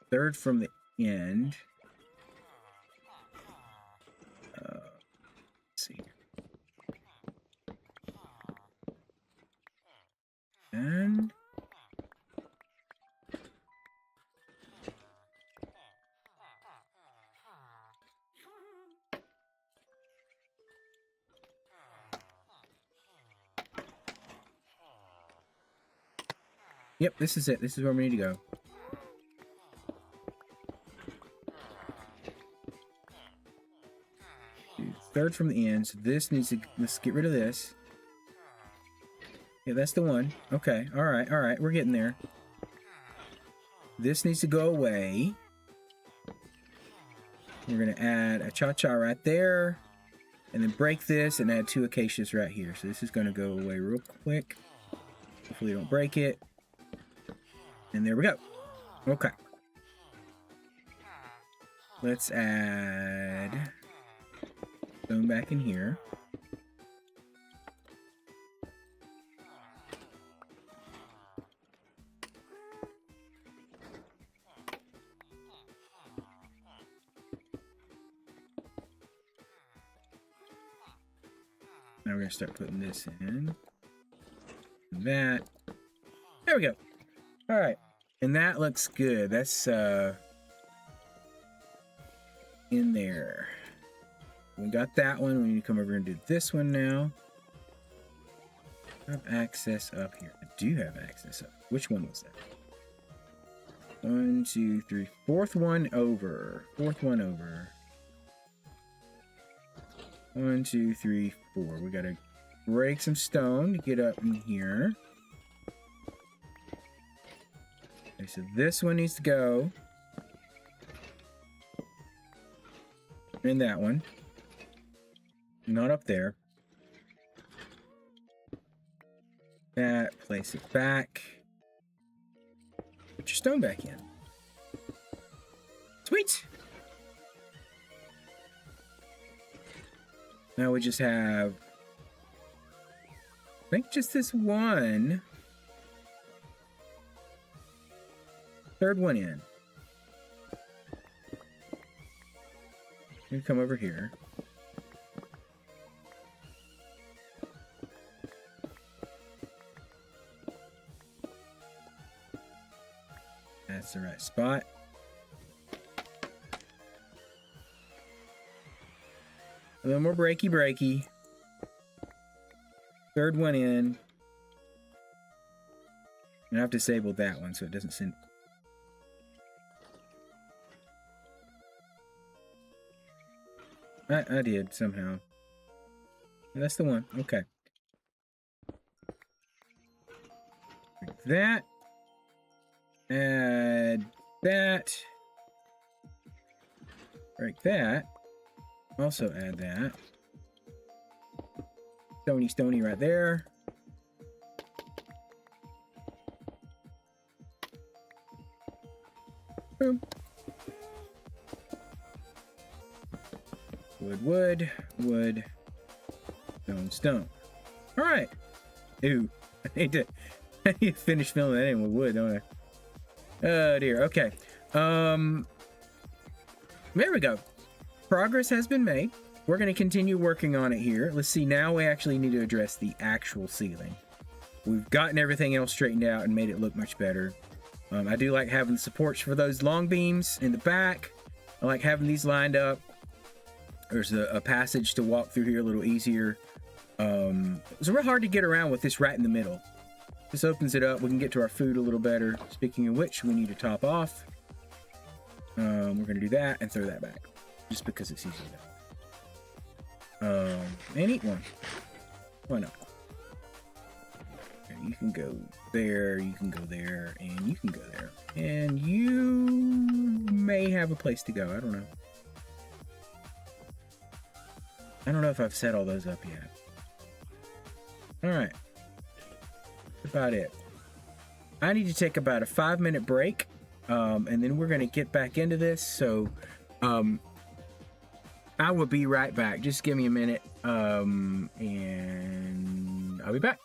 Third from the end. Let's see. And yep, this is it. This is where we need to go. Third from the end. So this needs to. Let's get rid of this. Yeah, that's the one. Okay. All right. All right. We're getting there. This needs to go away. We're going to add a cha-cha right there. And then break this and add 2 acacias right here. So this is going to go away real quick. Hopefully don't break it. And there we go. Okay. Let's add stone back in here. Now we're going to start putting this in. That. There we go. All right. And that looks good. That's in there. We got that one. We need to come over and do this one now. I have access up here. I do have access up. Which one was that? 1, 2, 3. Fourth one over. Fourth one over. 1, 2, 3, 4. We gotta break some stone to get up in here. Okay, so this one needs to go. And that one. Not up there. That, place it back. Put your stone back in. Sweet! Now we just have, I think, just this one. Third one in. You come over here. That's the right spot. A little more breaky. Third one in. And I've disabled that one so it doesn't send. I did somehow. That's the one. Okay. Like that. Add that. Break that. Also add that. Stony right there. Boom. Wood. Stone. All right. Ooh, I need to finish filling that in with wood, don't I? Oh dear. Okay. There we go. Progress has been made. We're going to continue working on it here. Let's see. Now we actually need to address the actual ceiling. We've gotten everything else straightened out and made it look much better. I do like having the supports for those long beams in the back. I like having these lined up. There's a passage to walk through here a little easier. It's real hard to get around with this right in the middle. This opens it up. We can get to our food a little better. Speaking of which, we need to top off. We're going to do that and throw that back. Just because it's easier. And eat one. Why not? Okay, you can go there, you can go there, and you can go there. And you may have a place to go. I don't know. I don't know if I've set all those up yet. Alright. That's about it. I need to take about a 5-minute break. And then we're going to get back into this. So, I will be right back. Just give me a minute. And I'll be back.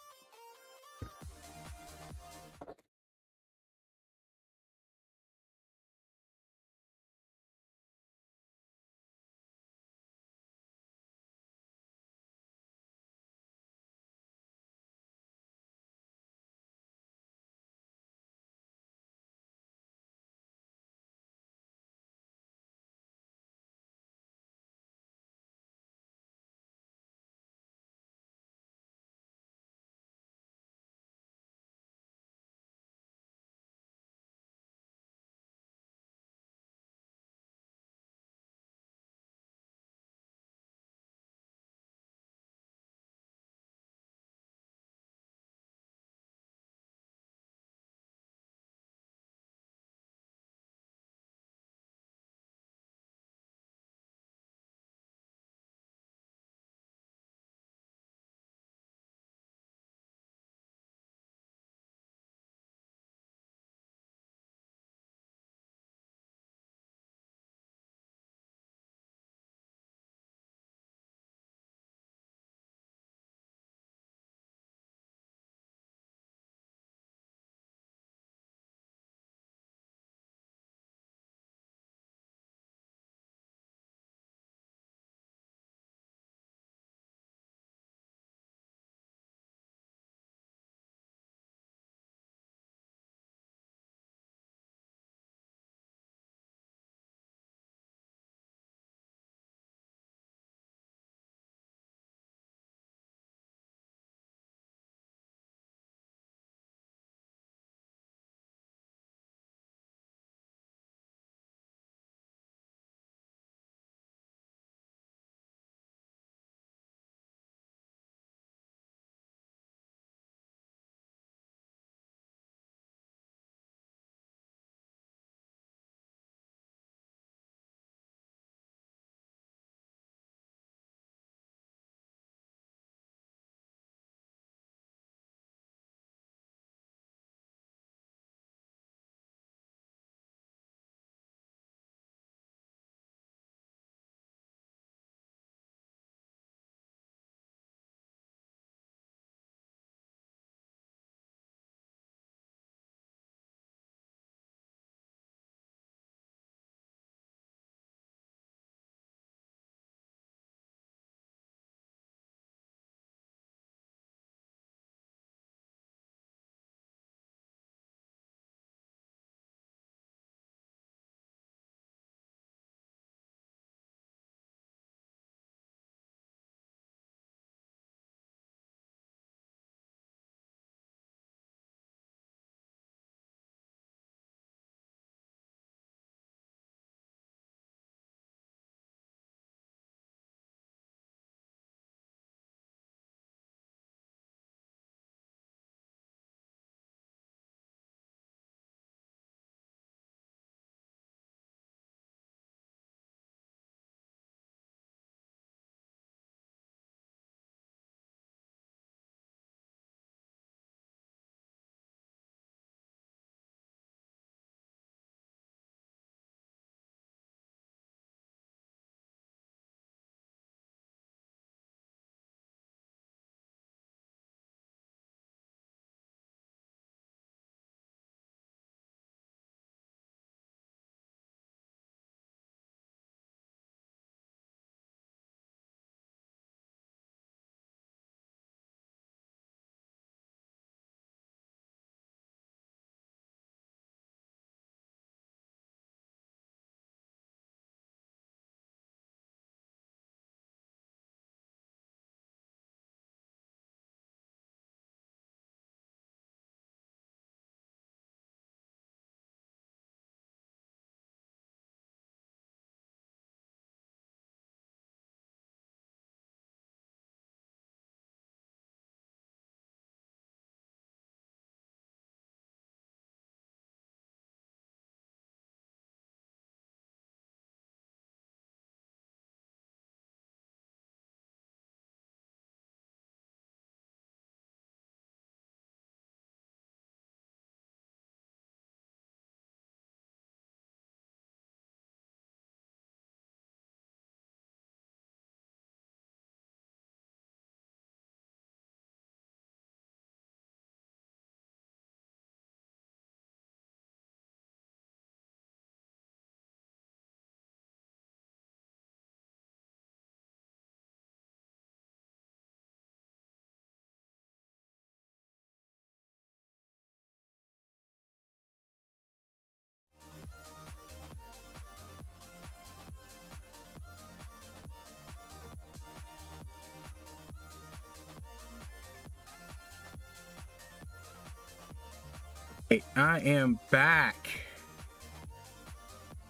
Hey, I am back.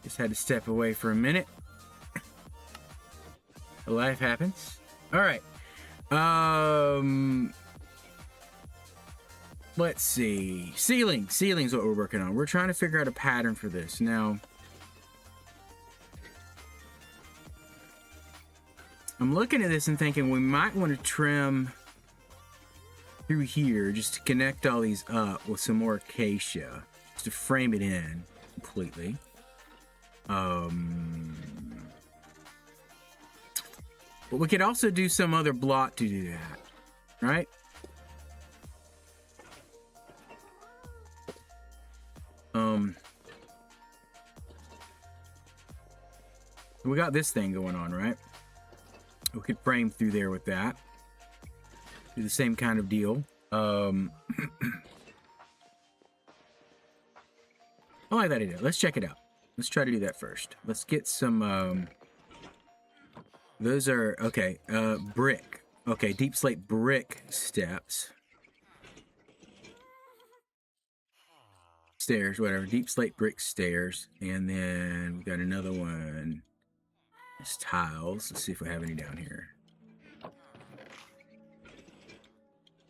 Just had to step away for a minute. Life happens. All right. Let's see. Ceiling's what we're working on. We're trying to figure out a pattern for this. Now, I'm looking at this and thinking we might want to trim through here just to connect all these up with some more acacia, just to frame it in completely. But we could also do some other block to do that, right? We got this thing going on, right? We could frame through there with that. Do the same kind of deal. I like that idea. Let's check it out. Let's try to do that first. Let's get some, those are, okay, brick. Okay, deep slate brick steps. Stairs, whatever. Deep slate brick stairs. And then we got another one. It's tiles. Let's see if we have any down here.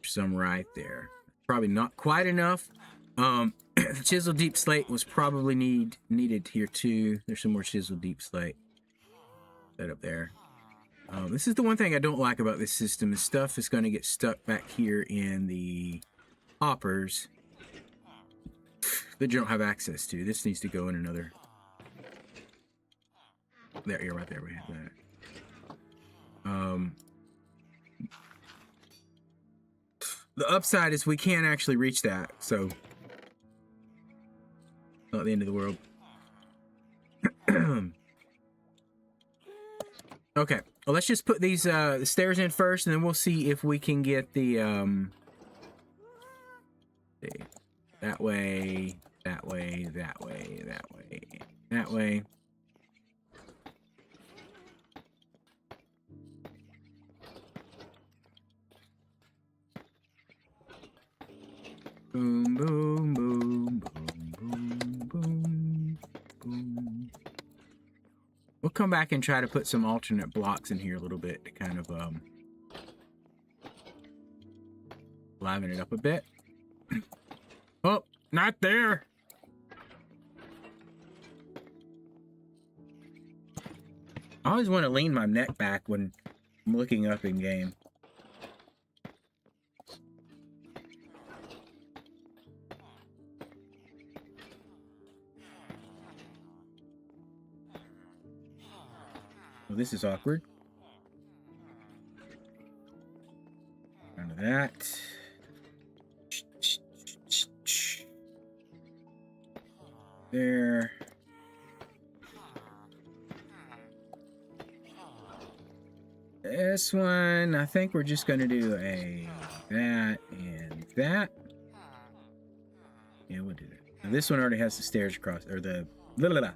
Some right there. Probably not quite enough. The chisel deep slate was probably needed here too. There's some more chisel deep slate. That up there. This is the one thing I don't like about this system. Is stuff is going to get stuck back here in the hoppers that you don't have access to. This needs to go in another. There, yeah, right there. We have that. The upside is we can't actually reach that, so not the end of the world. Okay, well, let's just put these the stairs in first, and then we'll see if we can get the that way, that way, that way, that way, that way. Boom, boom, boom, boom, boom, boom, boom. We'll come back and try to put some alternate blocks in here a little bit to kind of liven it up a bit. Oh, not there. I always want to lean my neck back when I'm looking up in game. Well, this is awkward. None of that. There. This one, I think we're just going to do a that and that. Yeah, we'll do that. Now, this one already has the stairs across, or the blah, blah, blah.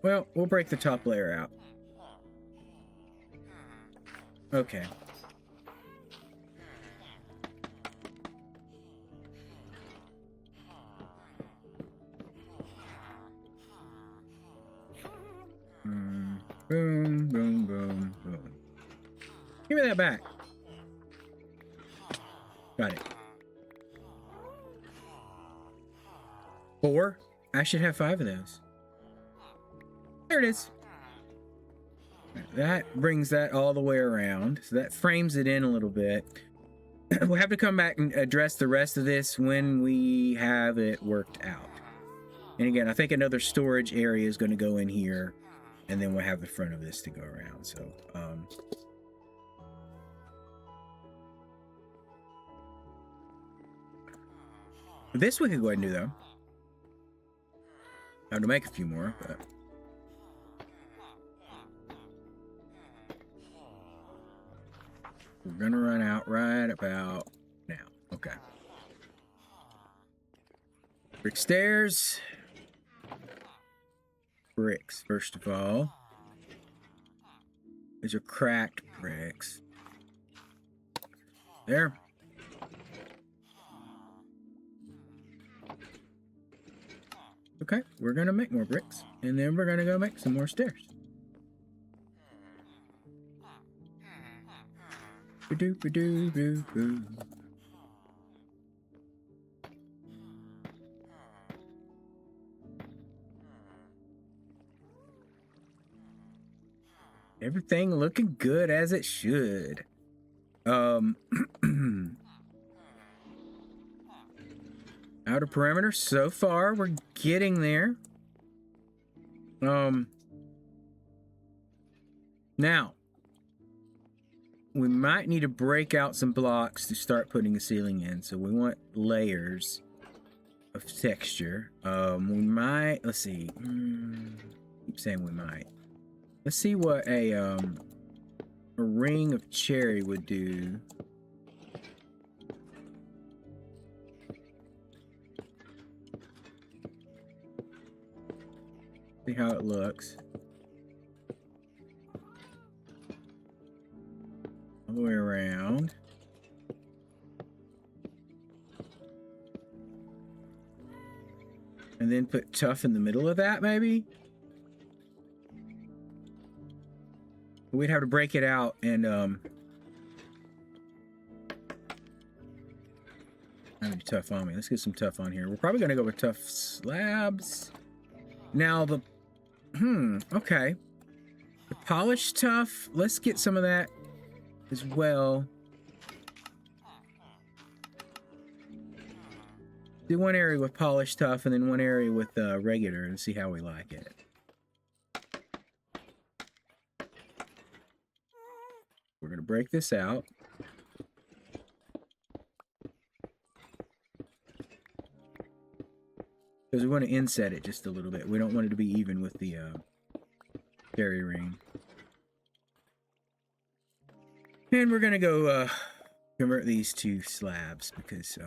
Well, we'll break the top layer out. Okay. Boom, boom, boom, boom. Give me that back. Got it. 4? I should have 5 of those. There it is. That brings that all the way around. So that frames it in a little bit. We'll have to come back and address the rest of this when we have it worked out. And again, I think another storage area is going to go in here. And then we'll have the front of this to go around. So, this we could go ahead and do, though. I have to make a few more, but... we're going to run out right about now. Okay. Brick stairs. Bricks, first of all. These are cracked bricks. There. Okay, we're gonna make more bricks, and then we're gonna go make some more stairs. Ba-doo-ba-doo-boo-boo. Everything looking good as it should. Outer perimeter, so far we're getting there. Now we might need to break out some blocks to start putting a ceiling in, so we want layers of texture. We might, let's see, keep saying we might. Let's see what a ring of cherry would do. See how it looks. All the way around. And then put tough in the middle of that, maybe? We'd have to break it out and I need tough on me. Let's get some tough on here. We're probably gonna go with tough slabs. Now the okay. The polished tough, let's get some of that as well. Do one area with polished tough and then one area with regular and see how we like it. We're gonna break this out. Because we want to inset it just a little bit. We don't want it to be even with the cherry ring. And we're gonna go convert these to slabs because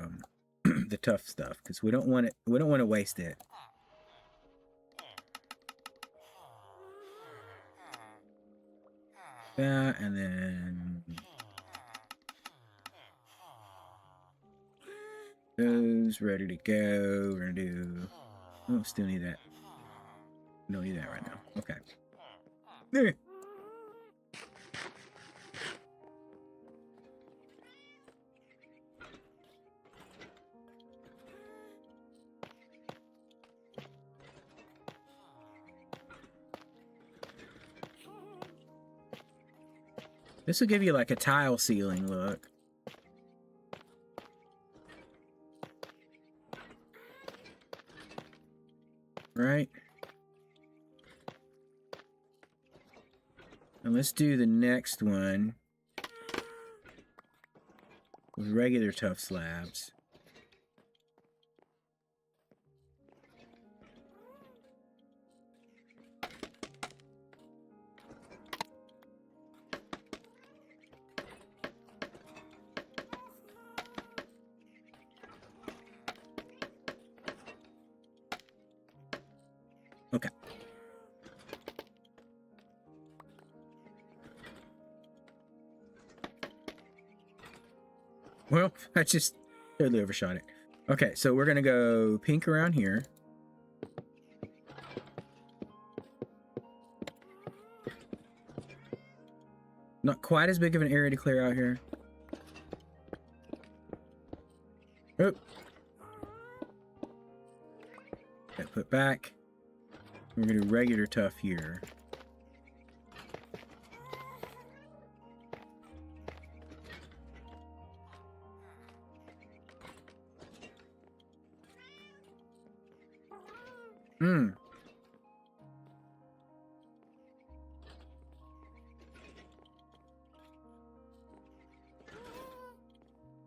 the tough stuff, because we don't want to waste it. That, and then those ready to go. We're gonna do, oh, still need that. Don't need that right now. Okay. There. This will give you like a tile ceiling look. Right? And let's do the next one with regular tough slabs. Okay. Well, I just totally overshot it. Okay, so we're gonna go pink around here. Not quite as big of an area to clear out here. Oh. That put back. We're gonna do regular tough here.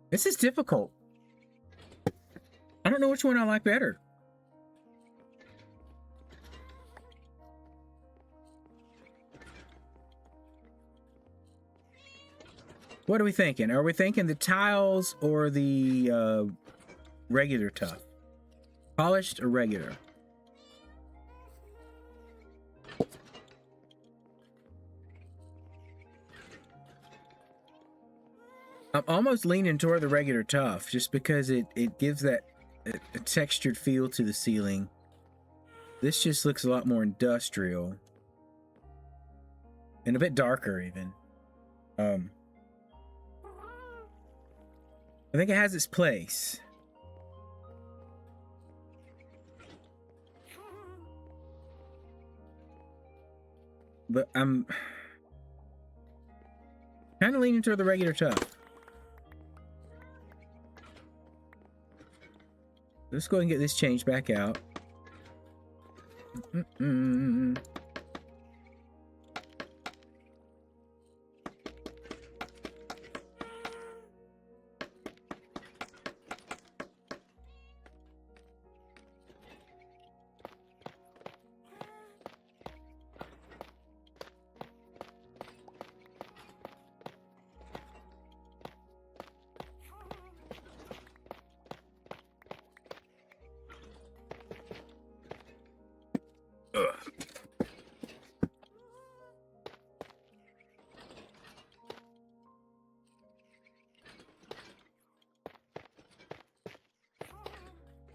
This is difficult. I don't know which one I like better. What are we thinking? Are we thinking the tiles or the regular tough? Polished or regular? I'm almost leaning toward the regular tough just because it gives that a textured feel to the ceiling. This just looks a lot more industrial. And a bit darker even. I think it has its place. But I'm kind of leaning toward the regular tough. Let's go ahead and get this changed back out.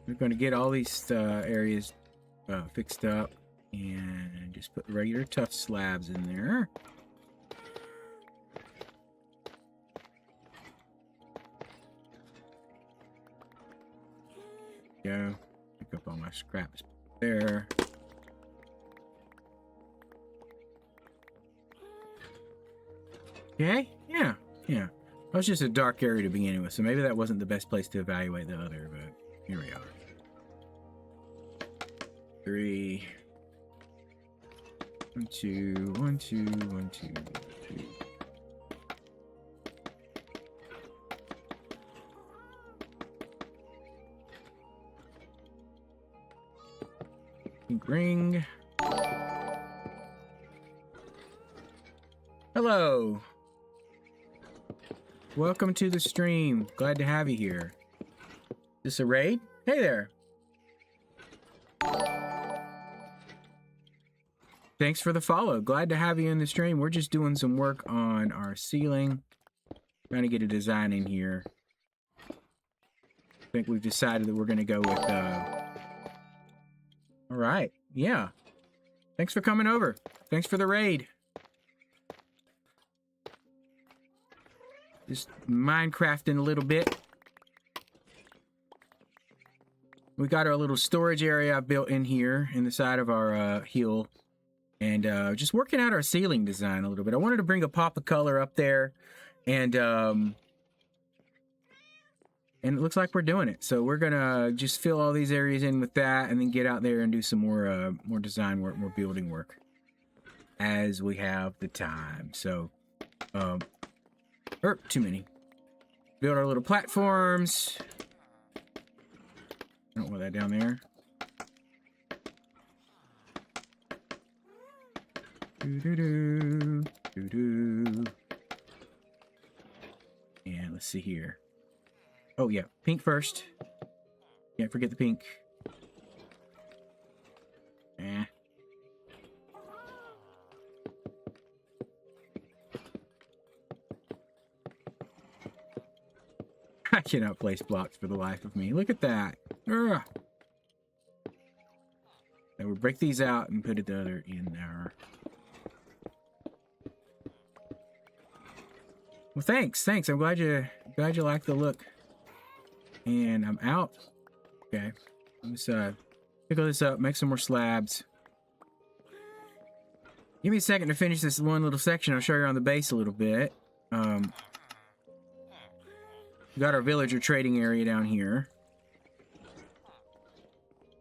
We're going to get all these areas fixed up and just put regular tough slabs in there. Go. Pick up all my scraps there. Okay, yeah. That was just a dark area to begin with, so maybe that wasn't the best place to evaluate the other, but here we are. 3. 1, 2, 1, 2, 1, 2, 2. Pink ring. Hello. Welcome to the stream. Glad to have you here. Is this a raid? Hey there. Thanks for the follow. Glad to have you in the stream. We're just doing some work on our ceiling. Trying to get a design in here. I think we've decided that we're going to go with... All right. Yeah. Thanks for coming over. Thanks for the raid. Just Minecrafting a little bit. We got our little storage area I built in here in the side of our hill. And just working out our ceiling design a little bit. I wanted to bring a pop of color up there. And it looks like we're doing it. So we're going to just fill all these areas in with that. And then get out there and do some more design work, more building work. As we have the time. So, too many. Build our little platforms. I don't want that down there. And let's see here. Oh yeah, pink first. Can't forget the pink. I cannot place blocks for the life of me. Look at that. Ugh. I will break these out and put the other in there. Well, thanks. I'm glad you like the look. And I'm out. Okay. Let's pick all this up, make some more slabs. Give me a second to finish this one little section. I'll show you around the base a little bit. We got our villager trading area down here.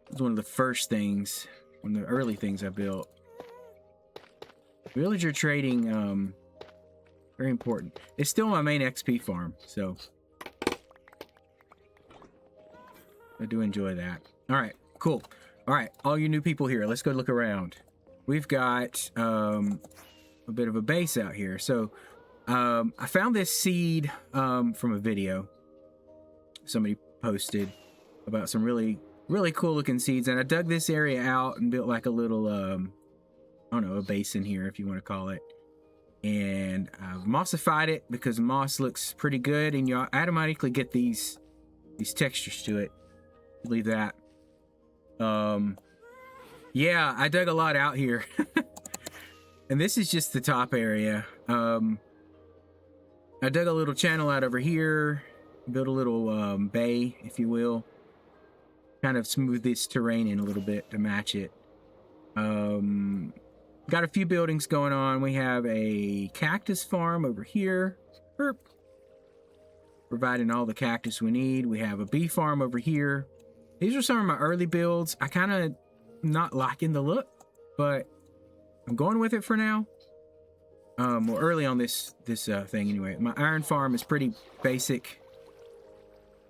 This is one of the first things, one of the early things I built. Villager trading, very important. It's still my main XP farm, so I do enjoy that. All right, cool. All right, all you new people here, let's go look around. We've got a bit of a base out here. So I found this seed from a video somebody posted about some really cool looking seeds, and I dug this area out and built like a little I don't know, a basin here if you want to call it, and I've mossified it because moss looks pretty good and you automatically get these textures to it. Leave that. Yeah, I dug a lot out here. And this is just the top area. I dug a little channel out over here, built a little bay, if you will. Kind of smooth this terrain in a little bit to match it. Got a few buildings going on. We have a cactus farm over here. Burp. Providing all the cactus we need. We have a bee farm over here. These are some of my early builds. I kind of not liking the look, but I'm going with it for now. Well, early on this thing anyway. My iron farm is pretty basic.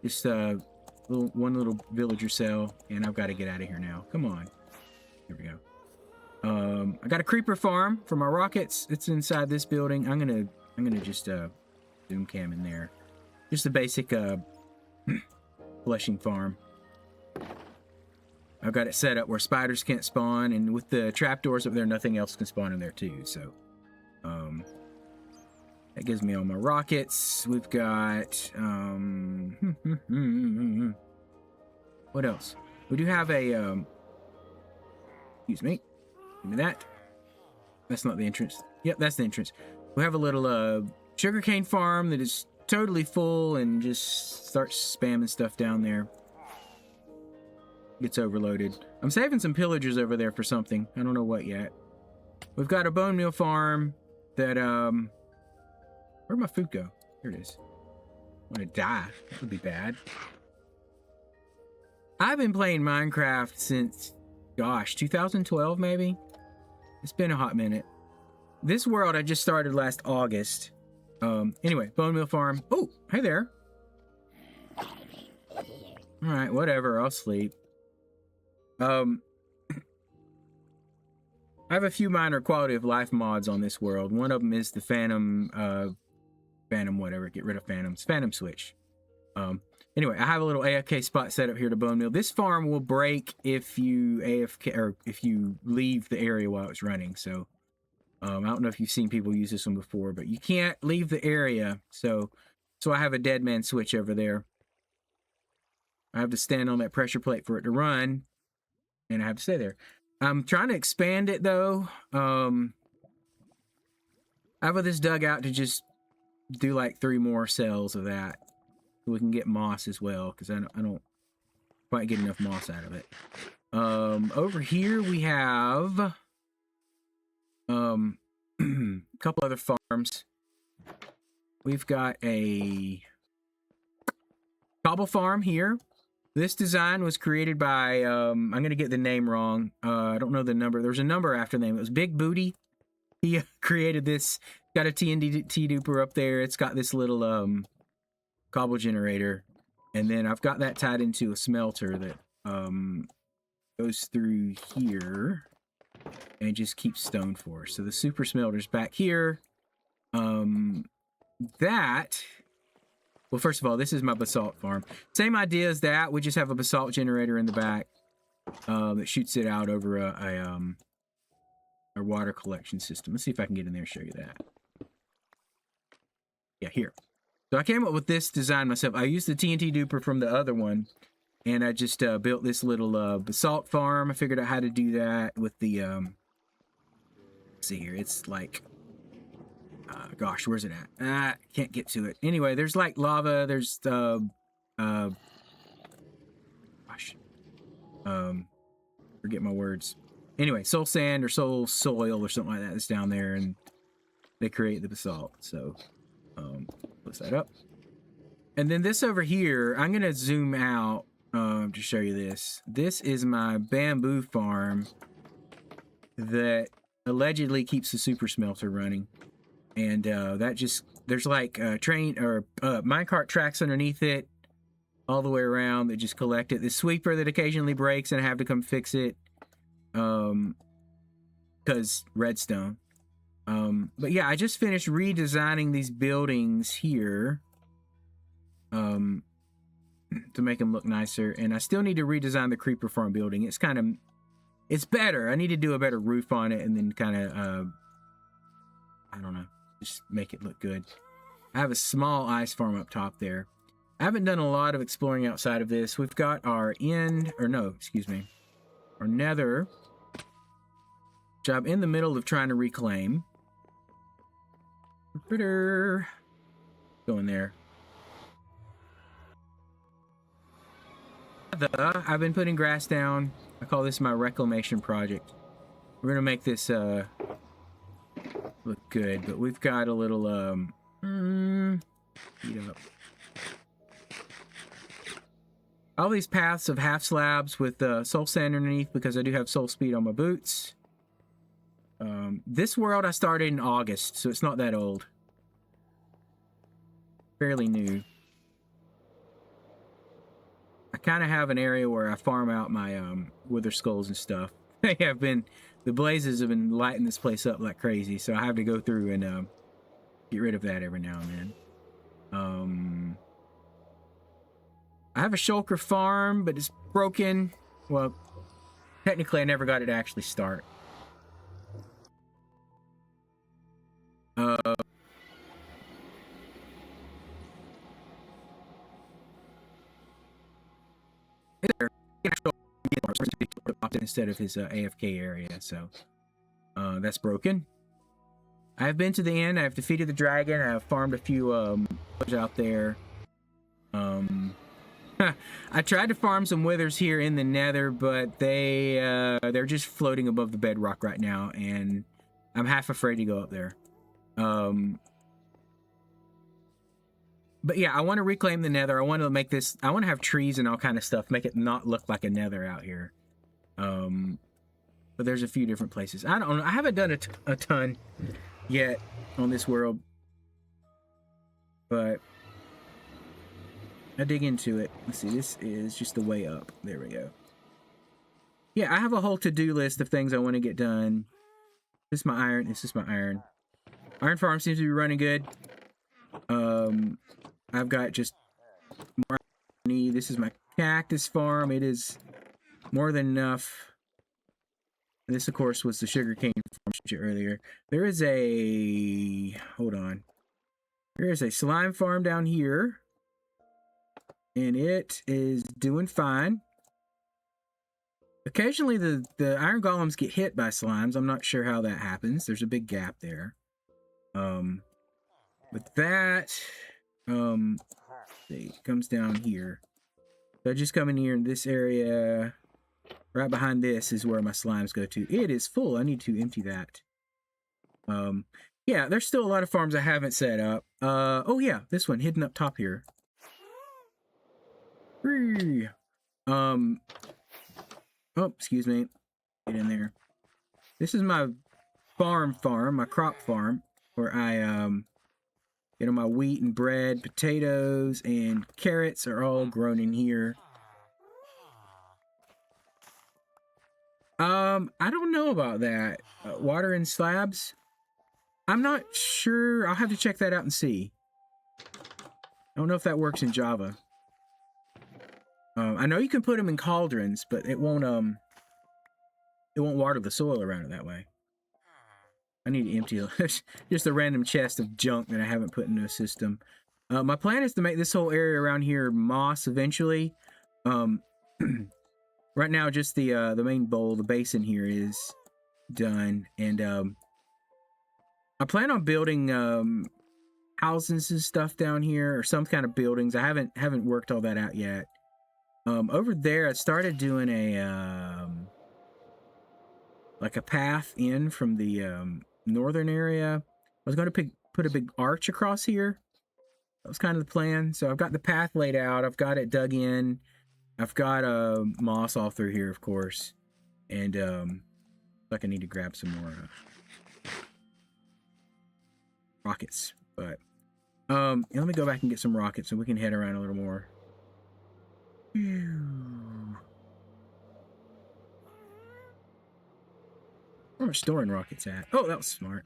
Just one little villager cell, and I've got to get out of here now. Come on. Here we go. I got a creeper farm for my rockets. It's inside this building. I'm gonna just zoom cam in there. Just a basic flushing farm. I've got it set up where spiders can't spawn, and with the trapdoors up there, nothing else can spawn in there too. So, that gives me all my rockets. We've got what else? We do have a excuse me. Give me that. That's not the entrance. Yep, that's the entrance. We have a little sugarcane farm that is totally full and just starts spamming stuff down there. Gets overloaded. I'm saving some pillagers over there for something. I don't know what yet. We've got a bone meal farm that where'd my food go? Here it is. I'm gonna die. That would be bad. I've been playing Minecraft since, gosh, 2012 maybe? It's been a hot minute. This world I just started last August. Anyway, bone meal farm. Oh, hey there. Alright, whatever, I'll sleep. I have a few minor quality of life mods on this world. One of them is the Phantom whatever, get rid of Phantoms. Phantom switch. Anyway, I have a little AFK spot set up here to bone meal. This farm will break if you AFK, or if you leave the area while it's running. So, I don't know if you've seen people use this one before, but you can't leave the area. So I have a dead man switch over there. I have to stand on that pressure plate for it to run, and I have to stay there. I'm trying to expand it though. I have this dugout to just do like 3 more cells of that. So we can get moss as well, because I don't quite get enough moss out of it. Over here we have a couple other farms. We've got a cobble farm here. This design was created by, I'm going to get the name wrong. I don't know the number. There's a number after the name. It was Big Booty. He created this. Got a TNT duper up there. It's got this little cobble generator. And then I've got that tied into a smelter that goes through here and just keeps stone for us. So the super smelter's back here. Well, first of all, this is my basalt farm. Same idea as that. We just have a basalt generator in the back that shoots it out over a water collection system. Let's see if I can get in there and show you that. Yeah, here. So I came up with this design myself. I used the TNT duper from the other one, and I just built this little basalt farm. I figured out how to do that with the, let's see here. It's like, gosh, where's it at? Can't get to it. Anyway, there's like lava. There's gosh, forget my words. Anyway, soul sand or soul soil or something like that is down there, and they create the basalt. So, close that up. And then this over here, I'm gonna zoom out to show you this. This is my bamboo farm that allegedly keeps the super smelter running. And that just, there's like train or minecart tracks underneath it all the way around that just collect it. The sweeper that occasionally breaks and I have to come fix it because redstone. But yeah, I just finished redesigning these buildings here to make them look nicer, and I still need to redesign the creeper farm building. It's kind of, it's better. I need to do a better roof on it, and then kind of I don't know, just make it look good. I have a small ice farm up top there. I haven't done a lot of exploring outside of this. We've got our our nether which I'm in the middle of trying to reclaim. Go in there. I've been putting grass down. I call this my reclamation project. We're gonna make this look good, but we've got a little heat up. All these paths of half slabs with soul sand underneath because I do have soul speed on my boots. This world I started in August, so it's not that old. Fairly new. I kind of have an area where I farm out my wither skulls and stuff. The blazes have been lighting this place up like crazy, so I have to go through and get rid of that every now and then. I have a shulker farm, but it's broken. Well, technically I never got it to actually start. Instead of his AFK area, so that's broken. I've been to the end. I've defeated the dragon. I've farmed a few out there. I tried to farm some withers here in the nether, but they're just floating above the bedrock right now, and I'm half afraid to go up there. But yeah, I want to reclaim the nether. I want to make this, I want to have trees and all kind of stuff, make it not look like a nether out here. But there's a few different places. I don't know. I haven't done a ton yet on this world, but I dig into it. Let's see. This is just the way up. There we go. Yeah, I have a whole to-do list of things I want to get done. This is my iron. This is my iron. Iron farm seems to be running good. I've got just more. This is my cactus farm. It is more than enough. And this, of course, was the sugarcane farm earlier. There is a... Hold on. There is a slime farm down here. And it is doing fine. Occasionally, the iron golems get hit by slimes. I'm not sure how that happens. There's a big gap there. But that... see, it comes down here. So I just come in here in this area. Right behind this is where my slimes go to. It is full. I need to empty that. Yeah, there's still a lot of farms I haven't set up. Oh yeah, this one hidden up top here. Oh, excuse me. Get in there. This is my farm, my crop farm, where I you know, my wheat and bread, potatoes, and carrots are all grown in here. I don't know about that. Water in slabs? I'm not sure. I'll have to check that out and see. I don't know if that works in Java. I know you can put them in cauldrons, but it won't water the soil around it that way. I need to empty just a random chest of junk that I haven't put into a system. My plan is to make this whole area around here moss eventually. Right now, just the main bowl, the basin here is done, and I plan on building houses and stuff down here, or some kind of buildings. I haven't worked all that out yet. Over there, I started doing a like a path in from the northern area. I was going to put a big arch across here. That was kind of the plan. So I've got the path laid out. I've got it dug in. I've got moss all through here, of course. And like I need to grab some more rockets. But let me go back and get some rockets so we can head around a little more. Where am I storing rockets at? Oh, that was smart.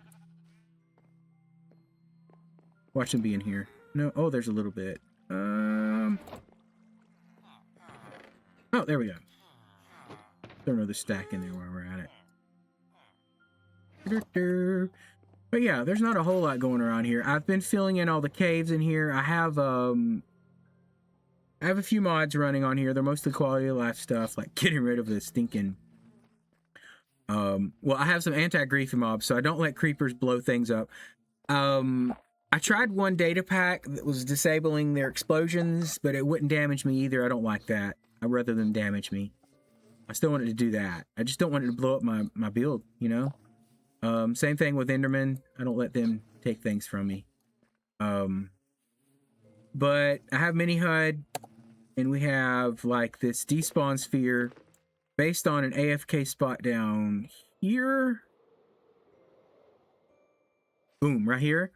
Watch them be in here. No, oh, there's a little bit. Oh, there we go. Throw another stack in there while we're at it. But yeah, there's not a whole lot going around here. I've been filling in all the caves in here. I have a few mods running on here. They're mostly quality of life stuff, like getting rid of the stinking Well, I have some anti-griefy mobs, so I don't let creepers blow things up. I tried one data pack that was disabling their explosions, but it wouldn't damage me either. I don't like that. I'd rather them damage me. I still wanted to do that. I just don't want it to blow up my build, you know? Same thing with Enderman. I don't let them take things from me. But I have mini HUD, and we have like this despawn sphere based on an AFK spot down here. Boom, right here.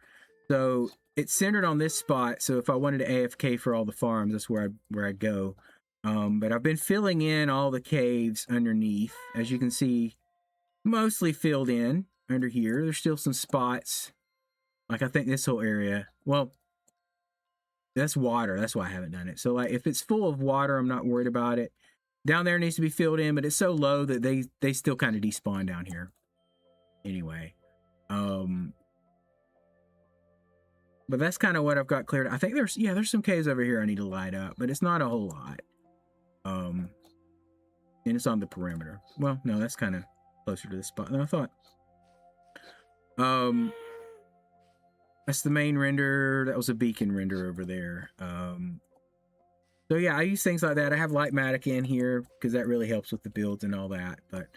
So it's centered on this spot. So if I wanted to AFK for all the farms, that's where I'd go. But I've been filling in all the caves underneath, as you can see, mostly filled in under here. There's still some spots, like I think this whole area. Well, that's water. That's why I haven't done it. So like if it's full of water, I'm not worried about it. Down there needs to be filled in, but it's so low that they still kind of despawn down here. Anyway, but that's kind of what I've got cleared. I think there's some caves over here I need to light up, but it's not a whole lot. And it's on the perimeter. Well, no, that's kind of closer to the spot than I thought. That's the main render. That was a beacon render over there. So yeah, I use things like that. I have Lightmatic in here because that really helps with the builds and all that. But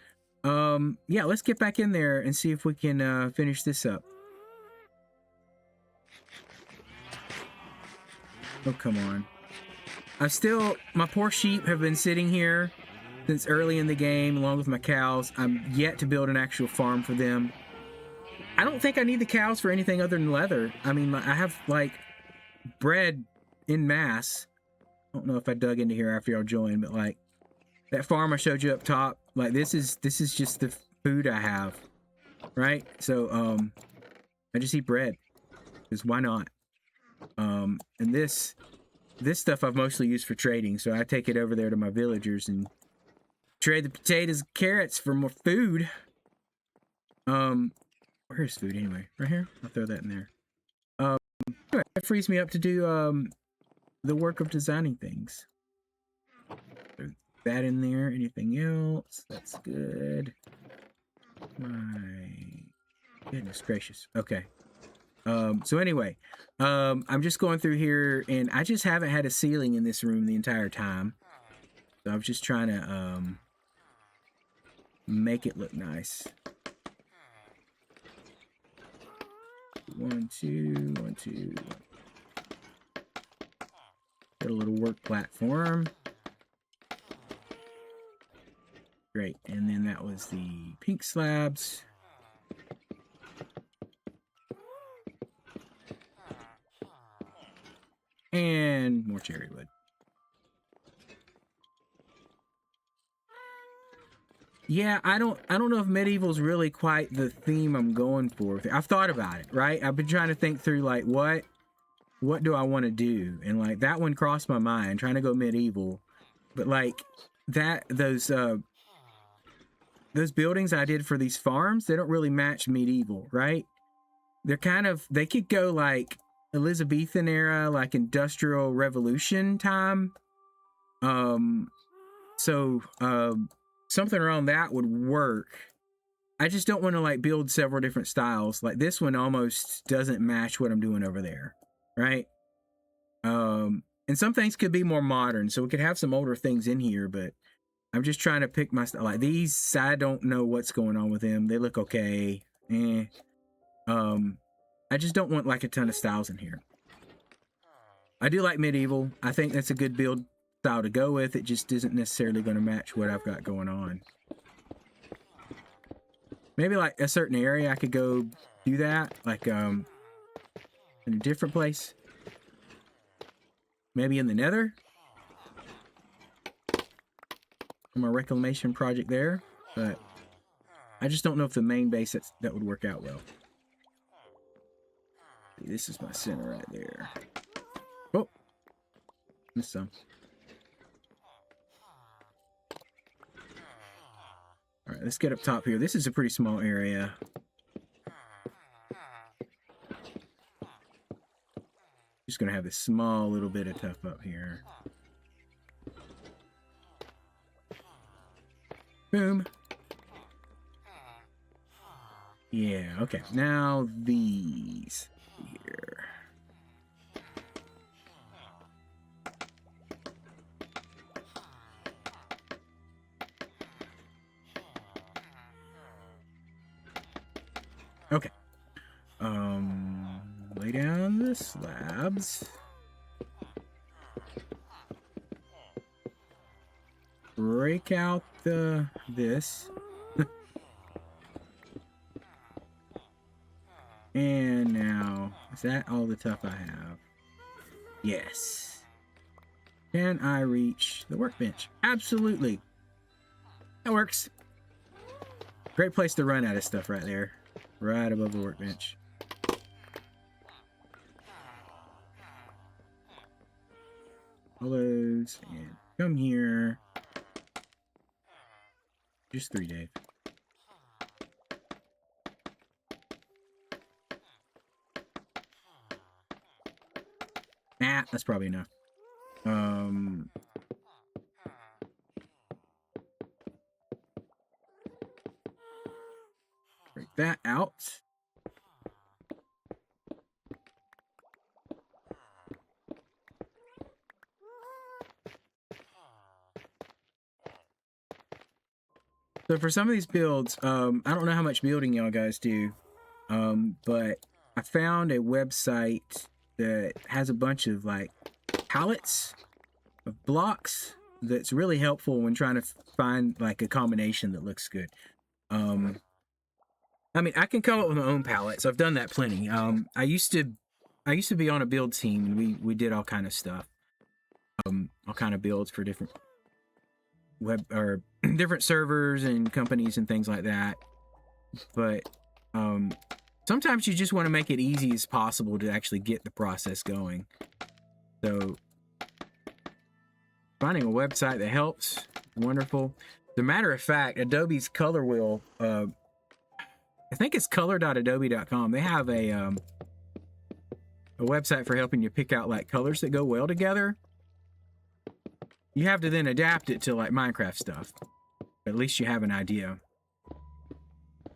yeah, let's get back in there and see if we can finish this up. Oh, come on. My poor sheep have been sitting here since early in the game, along with my cows. I'm yet to build an actual farm for them. I don't think I need the cows for anything other than leather. I mean, I have, like, bread in mass. I don't know if I dug into here after y'all joined, but, like, that farm I showed you up top, like, this is just the food I have, right? So, I just eat bread, because why not? And this stuff I've mostly used for trading, so I take it over there to my villagers and trade the potatoes and carrots for more food. Where's food anyway? Right here? I'll throw that in there. Anyway, that frees me up to do the work of designing things. Throw that in there. Anything else? That's good. My goodness gracious. Okay. So anyway, I'm just going through here, and I just haven't had a ceiling in this room the entire time. So I was just trying to make it look nice. 1, 2, 1, 2. Got a little work platform. Great, and then that was the pink slabs. And more cherry wood. Yeah, I don't know if medieval's really quite the theme I'm going for. I've thought about it, right? I've been trying to think through, like, what do I want to do? And, like, that one crossed my mind, trying to go medieval. But, like, those buildings I did for these farms, they don't really match medieval, right? They're kind of, they could go, like, Elizabethan era, like Industrial Revolution time. Something around that would work. I just don't want to, like, build several different styles. Like, this one almost doesn't match what I'm doing over there, right? And some things could be more modern, so we could have some older things in here, but I'm just trying to pick my style. Like, these, I don't know what's going on with them. They look okay. I just don't want, like, a ton of styles in here. I do like medieval. I think that's a good build style to go with. It just isn't necessarily going to match what I've got going on. Maybe, like, a certain area I could go do that, like, in a different place. Maybe in the Nether. My reclamation project there, but I just don't know if the main base that would work out well. This is my center right there. Oh, missed some. All right, let's get up top here. This is a pretty small area. Just gonna have this small little bit of tuff up here. Boom. Yeah, okay. Now these here. Okay. Lay down the slabs. Break out this. And now, is that all the tuff I have? Yes. Can I reach the workbench? Absolutely. That works. Great place to run out of stuff right there. Right above the workbench. All those, and come here. Just 3, Dave. Nah, that's probably enough. Break that out. So for some of these builds, I don't know how much building y'all guys do, but I found a website that has a bunch of like pallets of blocks that's really helpful when trying to find like a combination that looks good. I mean, I can come up with my own palettes. I've done that plenty. I used to be on a build team, and we did all kind of stuff. All kind of builds for different web or different servers and companies and things like that. But sometimes you just want to make it easy as possible to actually get the process going. So finding a website that helps, wonderful. As a matter of fact, Adobe's color wheel, I think it's color.adobe.com. They have a website for helping you pick out like colors that go well together. You have to then adapt it to like Minecraft stuff. At least you have an idea.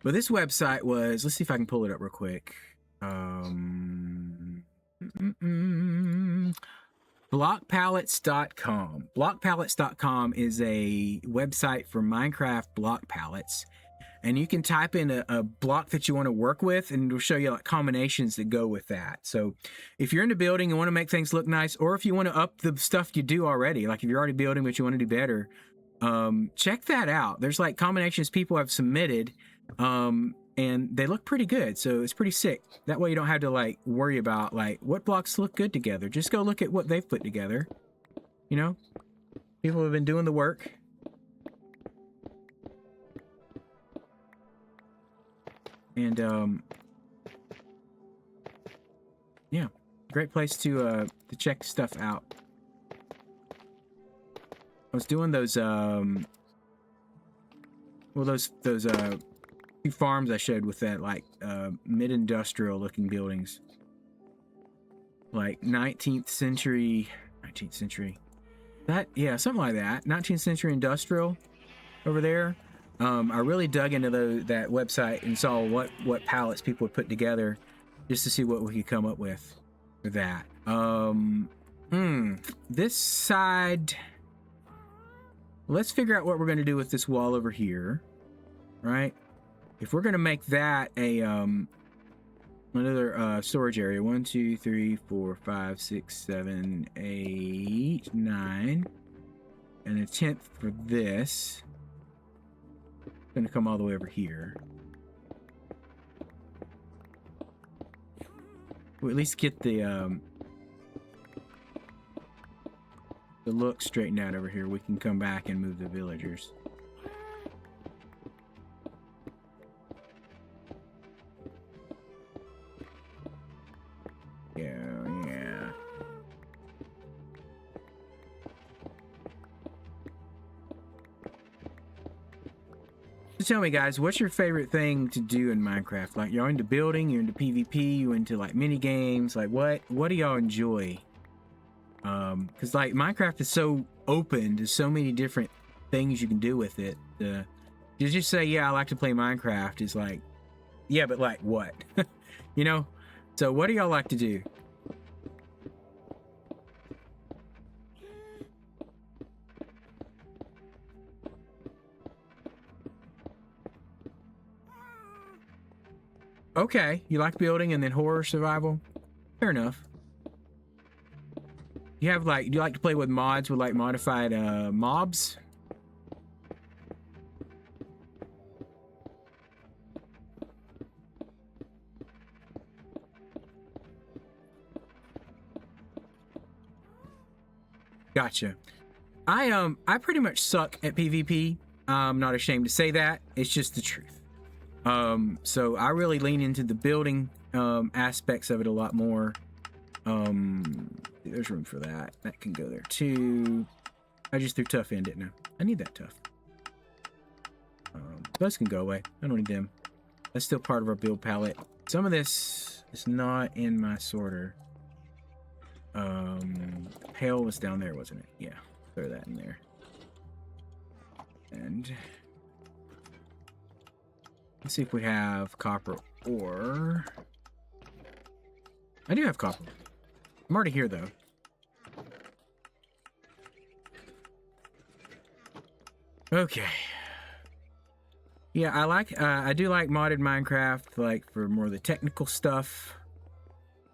But this website was, let's see if I can pull it up real quick. Blockpalettes.com. Blockpalettes.com is a website for Minecraft block palettes. And you can type in a block that you want to work with, and it'll show you like combinations that go with that. So if you're into building and want to make things look nice, or if you want to up the stuff you do already, like if you're already building but you want to do better, check that out. There's like combinations people have submitted, and they look pretty good. So it's pretty sick. That way you don't have to like worry about like what blocks look good together. Just go look at what they've put together. You know, people have been doing the work. And yeah, great place to check stuff out. I was doing those those two farms I showed with that like mid-industrial looking buildings, like 19th century, that, yeah, something like that, 19th century industrial over there. I really dug into that website and saw what palettes people would put together just to see what we could come up with for that. This side, let's figure out what we're going to do with this wall over here, right? If we're going to make that a another storage area, 1 2 3 4 5 6 7 8 9, and a 10th for this. Going to come all the way over here. We'll at least get the look straightened out over here. We can come back and move the villagers. Yeah. So tell me, guys, what's your favorite thing to do in Minecraft? Like, you're into building, you're into PvP, you're into like mini games. Like, what do y'all enjoy? Because like Minecraft is so open to so many different things you can do with it. To just say, yeah, I like to play Minecraft is like Yeah, but like what? You know? So what do y'all like to do? Okay, you like building and then horror survival? Fair enough. You have like, do you like to play with mods with like modified mobs? Gotcha. I pretty much suck at PvP. I'm not ashamed to say that. It's just the truth. So I really lean into the building aspects of it a lot more. There's room for that. That can go there too. I just threw tough in, didn't I? I need that tough. Those can go away. I don't need them. That's still part of our build palette. Some of this is not in my sorter. Hail was down there, wasn't it? Yeah, throw that in there. And let's see if we have copper ore. I do have copper. I'm already here though. Okay. Yeah, I do like modded Minecraft, like for more of the technical stuff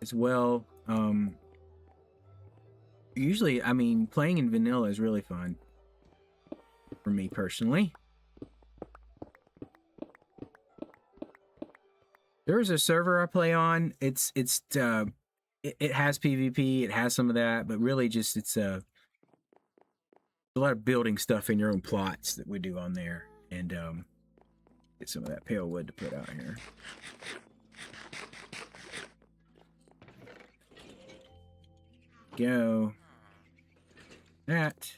as well. Usually, I mean, playing in vanilla is really fun for me personally. There's a server I play on. It has PvP, it has some of that, but really just it's a lot of building stuff in your own plots that we do on there, and get some of that pale wood to put out here. Go. That.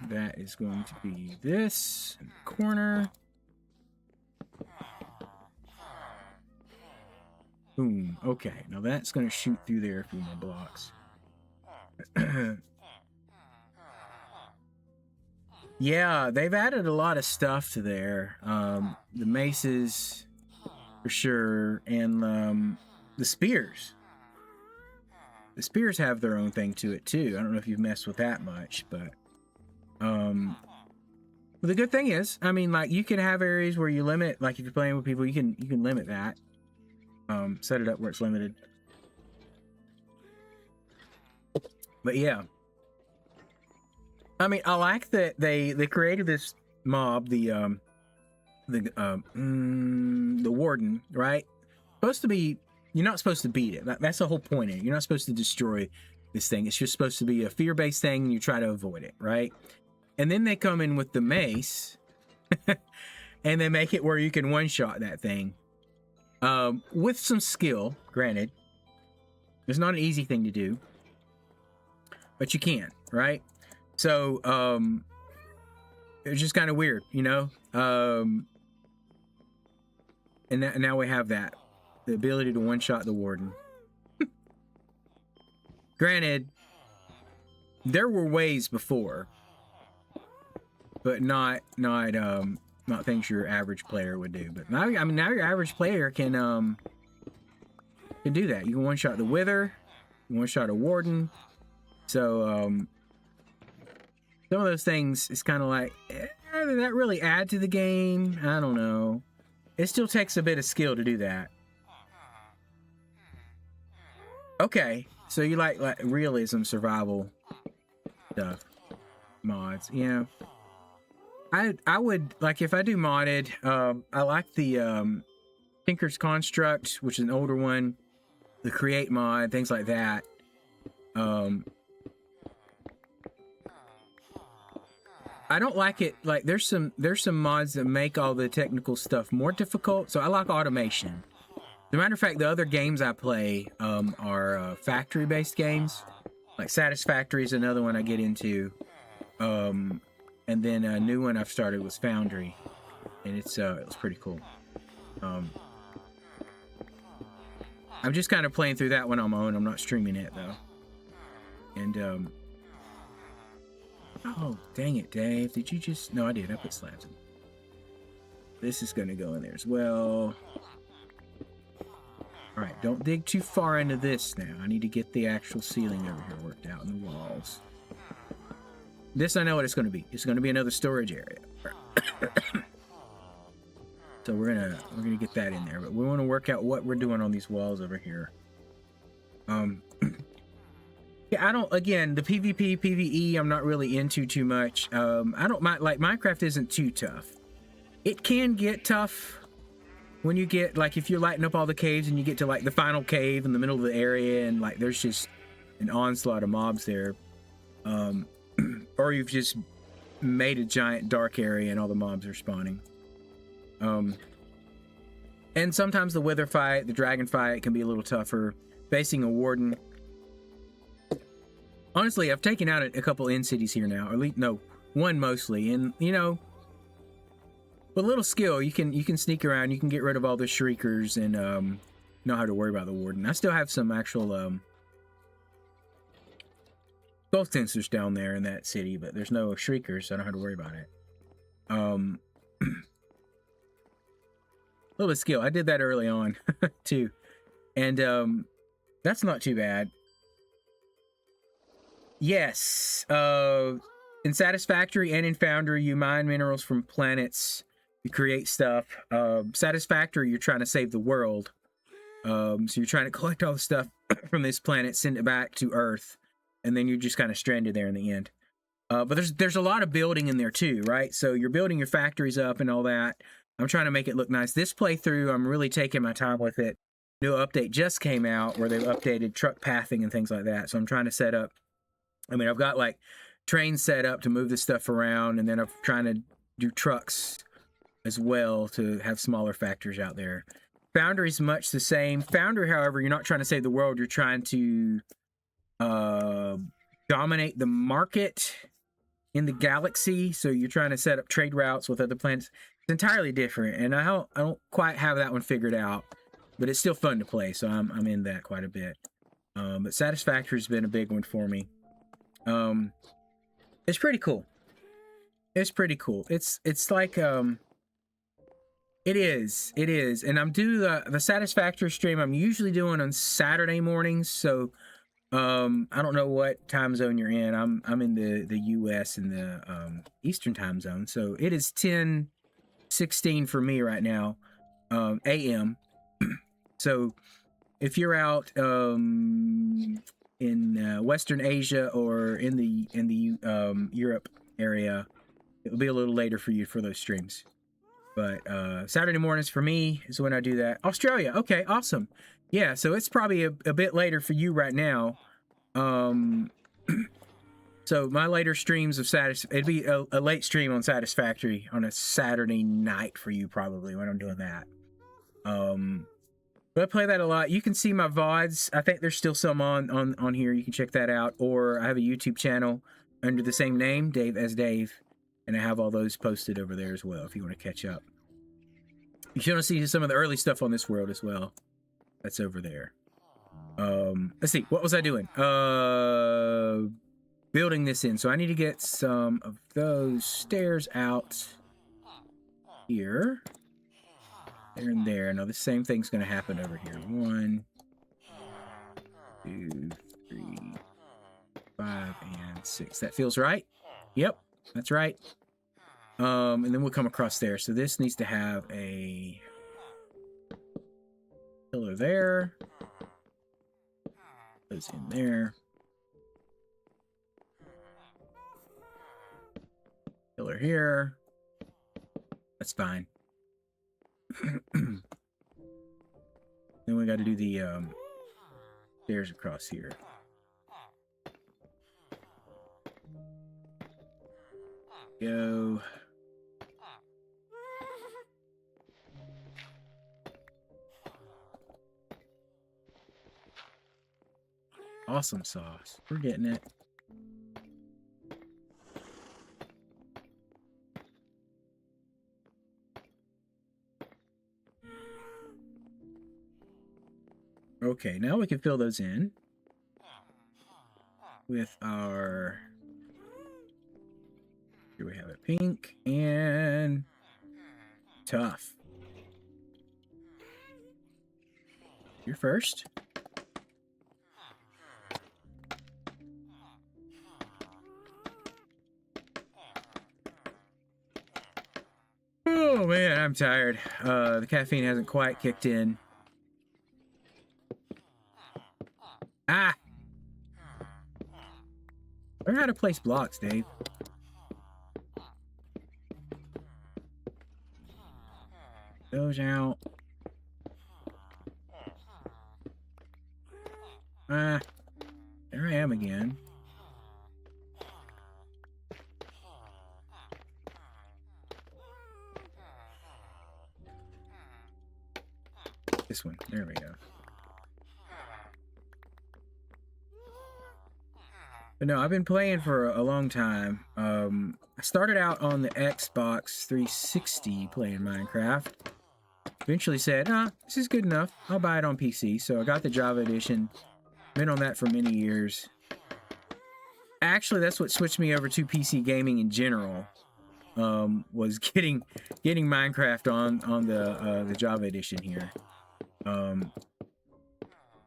That is going to be this in the corner. Boom. Okay, now that's going to shoot through there a few more blocks. Yeah, they've added a lot of stuff to there. The maces, for sure, and the spears. The spears have their own thing to it too. I don't know if you've messed with that much, but the good thing is, I mean, like, you can have areas where you limit, like if you're playing with people, you can limit that. Set it up where it's limited. But yeah, I mean, I like that they created this mob, the warden, right? Supposed to be, you're not supposed to beat it. That's the whole point of it. You're not supposed to destroy this thing. It's just supposed to be a fear-based thing, and you try to avoid it, right? And then they come in with the mace, and they make it where you can one-shot that thing. With some skill, granted. It's not an easy thing to do, but you can, right? So, it's just kind of weird, you know? And now we have that. The ability to one-shot the warden. Granted, there were ways before, but not things your average player would do. But now, I mean, now your average player can do that. You can one-shot the wither, one-shot a warden. So some of those things is kind of like, did that really add to the game? I don't know. It still takes a bit of skill to do that. Okay, so you like realism, survival stuff, mods, yeah. I would, like, if I do modded, I like the Tinker's Construct, which is an older one, the Create mod, things like that. I don't like it, like, there's some mods that make all the technical stuff more difficult, so I like automation. As a matter of fact, the other games I play are factory-based games. Like Satisfactory is another one I get into. And then a new one I've started was Foundry, and it's pretty cool. I'm just kind of playing through that one on my own. I'm not streaming it though. And Oh, dang it, Dave. Did you just... No, I did. I put slabs in. This is going to go in there as well. All right, don't dig too far into this now. I need to get the actual ceiling over here worked out in the walls. This I know what it's going to be. It's going to be another storage area. So we're gonna get that in there, but we want to work out what we're doing on these walls over here. Yeah, I don't. Again, the PvP, PvE, I'm not really into too much. I don't mind. Like Minecraft isn't too tough. It can get tough when you get like if you're lighting up all the caves and you get to like the final cave in the middle of the area and like there's just an onslaught of mobs there, or you've just made a giant dark area and all the mobs are spawning. And sometimes the wither fight, the dragon fight can be a little tougher. Facing a warden. Honestly, I've taken out a couple end cities here now, or at least no, one mostly, and you know, with a little skill, you can sneak around, you can get rid of all the shriekers, and not have to worry about the warden. I still have some actual ghost sensors down there in that city, but there's no shriekers, so I don't have to worry about it. A little bit of skill. I did that early on too, and that's not too bad. Yes, in Satisfactory and in Foundry, you mine minerals from planets. You create stuff. Satisfactory, you're trying to save the world. So you're trying to collect all the stuff from this planet, send it back to Earth, and then you're just kind of stranded there in the end. But there's a lot of building in there too, right? So you're building your factories up and all that. I'm trying to make it look nice. This playthrough, I'm really taking my time with it. New update just came out where they've updated truck pathing and things like that. So I'm trying to set up, I mean, I've got like trains set up to move this stuff around, and then I'm trying to do trucks as well to have smaller factories out there. Foundry is much the same. Foundry, however, you're not trying to save the world. You're trying to dominate the market in the galaxy. So you're trying to set up trade routes with other planets. It's entirely different, and I don't quite have that one figured out, but it's still fun to play, so I'm in that quite a bit. But Satisfactory has been a big one for me. It's pretty cool. It's pretty cool. It's like it is, and I'm doing the Satisfactory stream. I'm usually doing on Saturday mornings, so I don't know what time zone you're in. I'm in the US in the Eastern time zone, so it is 10:16 for me right now, AM. So if you're out in Western Asia or in the Europe area, it'll be a little later for you for those streams. But Saturday mornings for me is when I do that. Australia, okay, awesome. Yeah, so it's probably a bit later for you right now. So my later streams of it'd be a late stream on Satisfactory on a Saturday night for you probably when I'm doing that. But I play that a lot. You can see my VODs. I think there's still some on here. You can check that out. Or I have a YouTube channel under the same name, Dave as Dave. And I have all those posted over there as well if you want to catch up. If you want to see some of the early stuff on this world as well, that's over there. Let's see. What was I doing? Building this in. So I need to get some of those stairs out here. There and there. Now the same thing's going to happen over here. 1, 2, 3, 5, and 6. That feels right. Yep, that's right. And then we'll come across there. So this needs to have a pillar there. Goes in there. Pillar here. That's fine. Then we got to do the stairs across here. Go. Awesome sauce. We're getting it. Okay, now we can fill those in with our Here we have it, pink and tough. You're first. Oh man, I'm tired. The caffeine hasn't quite kicked in. Ah! Learn how to place blocks, Dave. Goes out. Ah, there I am again. This one, there we go. But no, I've been playing for a long time. I started out on the Xbox 360 playing Minecraft. Eventually said, this is good enough. I'll buy it on PC. So I got the Java edition. Been on that for many years. Actually, that's what switched me over to PC gaming in general. Was getting Minecraft on the Java edition here.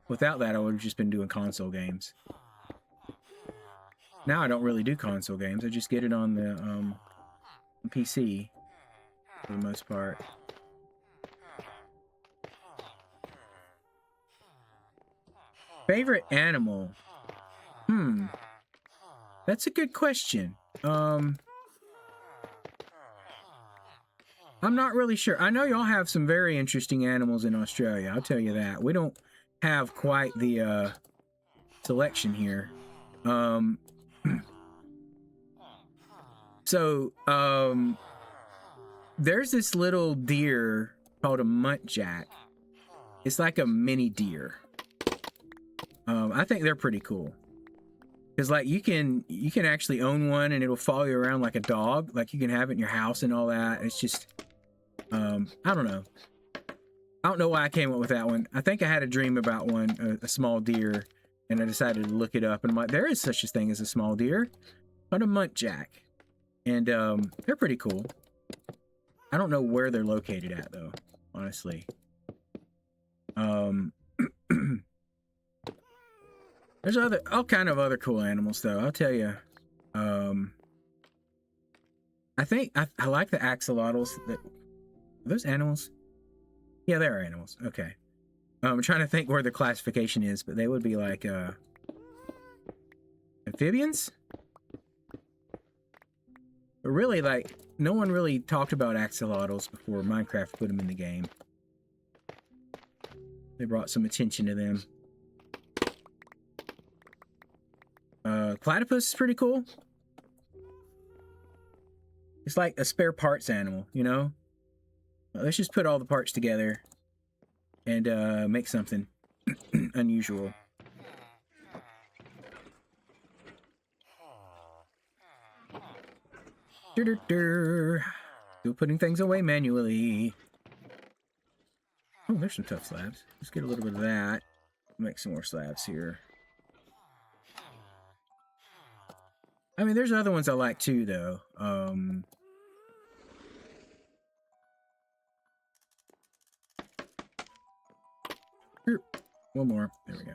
Without that, I would have just been doing console games. Now I don't really do console games. I just get it on the PC for the most part. Favorite animal? That's a good question. I'm not really sure. I know y'all have some very interesting animals in Australia. I'll tell you that. We don't have quite the selection here. So, there's this little deer called a muntjac. It's like a mini deer. I think they're pretty cool. Because like you can actually own one and it'll follow you around like a dog. Like you can have it in your house and all that. It's just, I don't know. I don't know why I came up with that one. I think I had a dream about one, a small deer, and I decided to look it up. And I'm like, there is such a thing as a small deer, called a muntjac. And they're pretty cool. I don't know where they're located at though, honestly. There's all kind of other cool animals though, I'll tell you. I think I like the axolotls. Are those animals? Yeah, they are animals. Okay. I'm trying to think where the classification is, but they would be like amphibians? But really, like, no one really talked about axolotls before Minecraft put them in the game. They brought some attention to them. Platypus is pretty cool. It's like a spare parts animal, you know? Let's just put all the parts together and make something unusual. Still putting things away manually. Oh, there's some tough slabs. Let's get a little bit of that. Make some more slabs here. I mean, there's other ones I like too, though. Here. One more. There we go.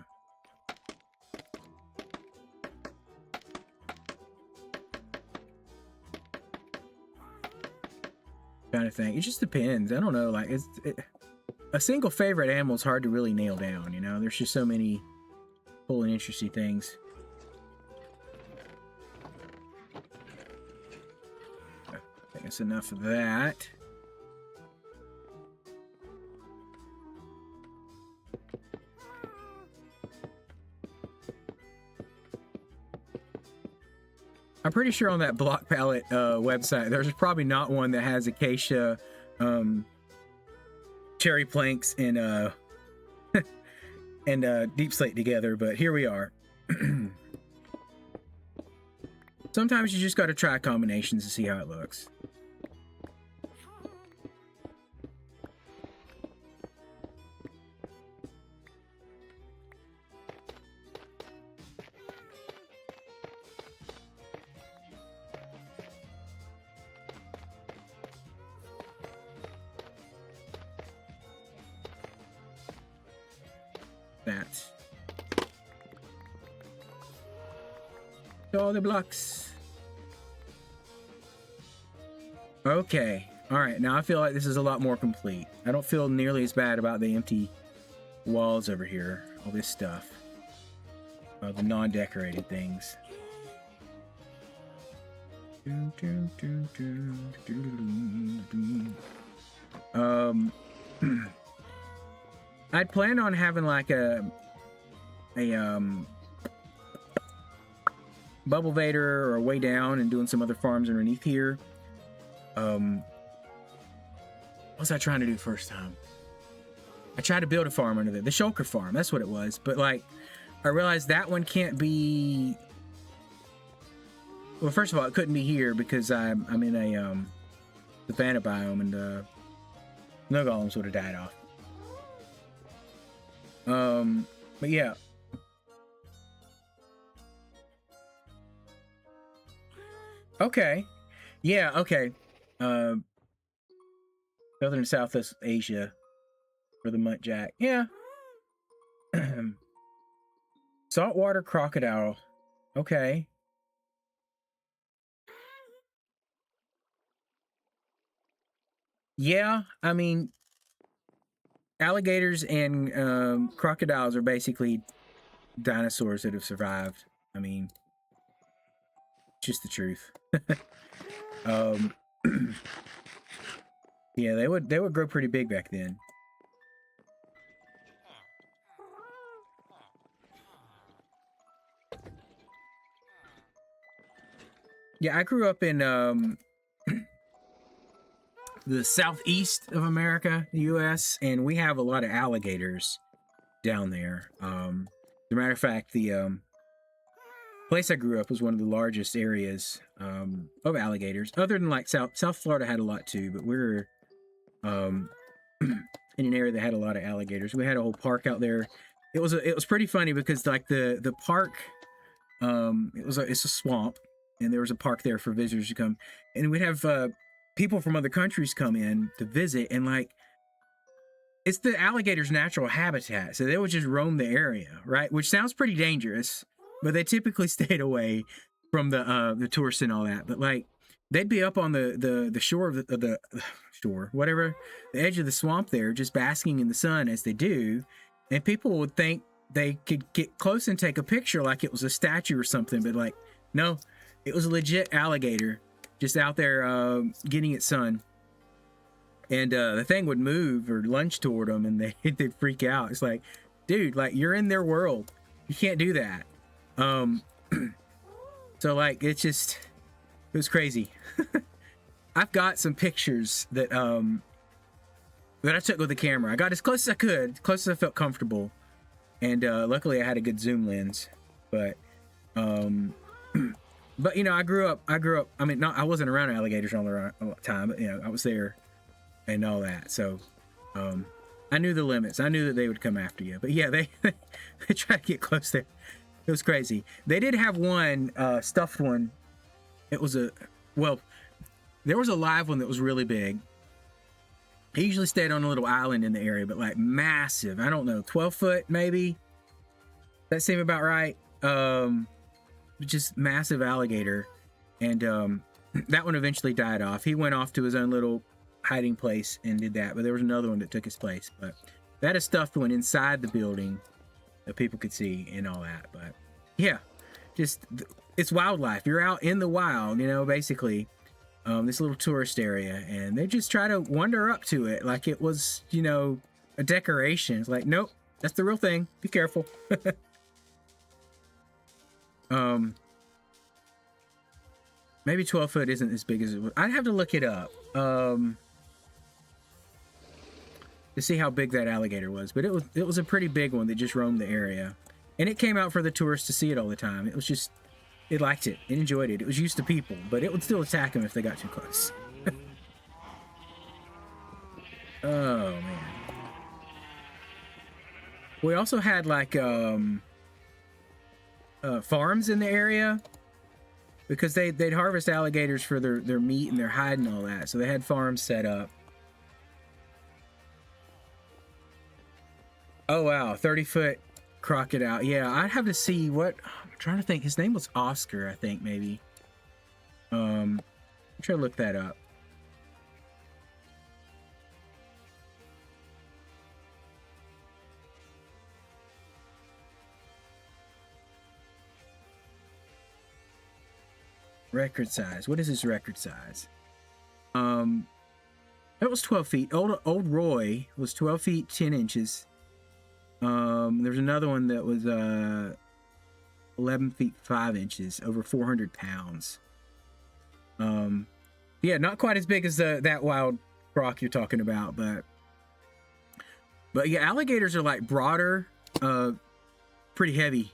Kind of thing. It just depends. I don't know. Like, a single favorite animal is hard to really nail down, you know? There's just so many cool and interesting things. I think that's enough of that. I'm pretty sure on that block palette website, there's probably not one that has acacia, cherry planks, and and deep slate together. But here we are. Sometimes you just got to try combinations to see how it looks. that. All the blocks. Okay. All right. Now I feel like this is a lot more complete. I don't feel nearly as bad about the empty walls over here. All this stuff. The non-decorated things. I'd planned on having like a Bubble Vader or Way Down and doing some other farms underneath here. What was I trying to do first time? I tried to build a farm under there. The Shulker farm, that's what it was. But like, I realized that one can't be... Well, first of all, it couldn't be here because I'm in a Savannah biome and snow golems would have died off. But yeah. Okay. Yeah, okay. Southern and Southwest Asia for the muntjac. Yeah. Saltwater crocodile. Okay. Yeah, I mean, alligators and crocodiles are basically dinosaurs that have survived. I mean, just the truth. Yeah, they would grow pretty big back then. Yeah, I grew up in the southeast of America, the U.S., and we have a lot of alligators down there. As a matter of fact, the place I grew up was one of the largest areas of alligators. Other than like South Florida had a lot too, but we're in an area that had a lot of alligators. We had a whole park out there. It was pretty funny because like the park, it's a swamp, and there was a park there for visitors to come, and we'd have people from other countries come in to visit, and like it's the alligator's natural habitat, so they would just roam the area, right? Which sounds pretty dangerous, but they typically stayed away from the tourists and all that. But like they'd be up on the shore of the shore, whatever, the edge of the swamp there, just basking in the sun as they do, and people would think they could get close and take a picture like it was a statue or something, but like no, it was a legit alligator just out there getting its sun. And the thing would move or lunge toward them, and they'd freak out. It's like, dude, like you're in their world. You can't do that. So like it was crazy. I've got some pictures that I took with the camera. I got as close as I could, as close as I felt comfortable, and luckily I had a good zoom lens. But but you know, I grew up. I mean, I wasn't around alligators all the time, but you know, I was there and all that. So I knew the limits. I knew that they would come after you. But yeah, they tried to get close there. It was crazy. They did have one stuffed one. It was there was a live one that was really big. He usually stayed on a little island in the area, but like massive. I don't know, 12 foot maybe. That seemed about right. Just massive alligator. And that one eventually died off. He went off to his own little hiding place and did that, but there was another one that took his place. But that is stuffed one inside the building that people could see and all that. But yeah, just it's wildlife. You're out in the wild, you know, basically this little tourist area, and they just try to wander up to it like it was, you know, a decoration. It's like, nope, that's the real thing. Be careful. Maybe 12 foot isn't as big as it was. I'd have to look it up to see how big that alligator was, but it was a pretty big one that just roamed the area, and it came out for the tourists to see it all the time. It was just, it liked it, it enjoyed it. It was used to people, but it would still attack them if they got too close. Oh man. We also had like farms in the area, because they'd harvest alligators for their meat and their hide and all that, so they had farms set up. Oh wow, 30 foot crocodile. Yeah, I'd have to see what. I'm trying to think. His name was Oscar, I think, maybe. I'm trying to look that up. Record size. What is his record size? That was 12 feet. Old Roy was 12 feet 10 inches. There's another one that was 11 feet 5 inches, over 400 pounds. Yeah, not quite as big as that wild croc you're talking about, but yeah, alligators are like broader, pretty heavy.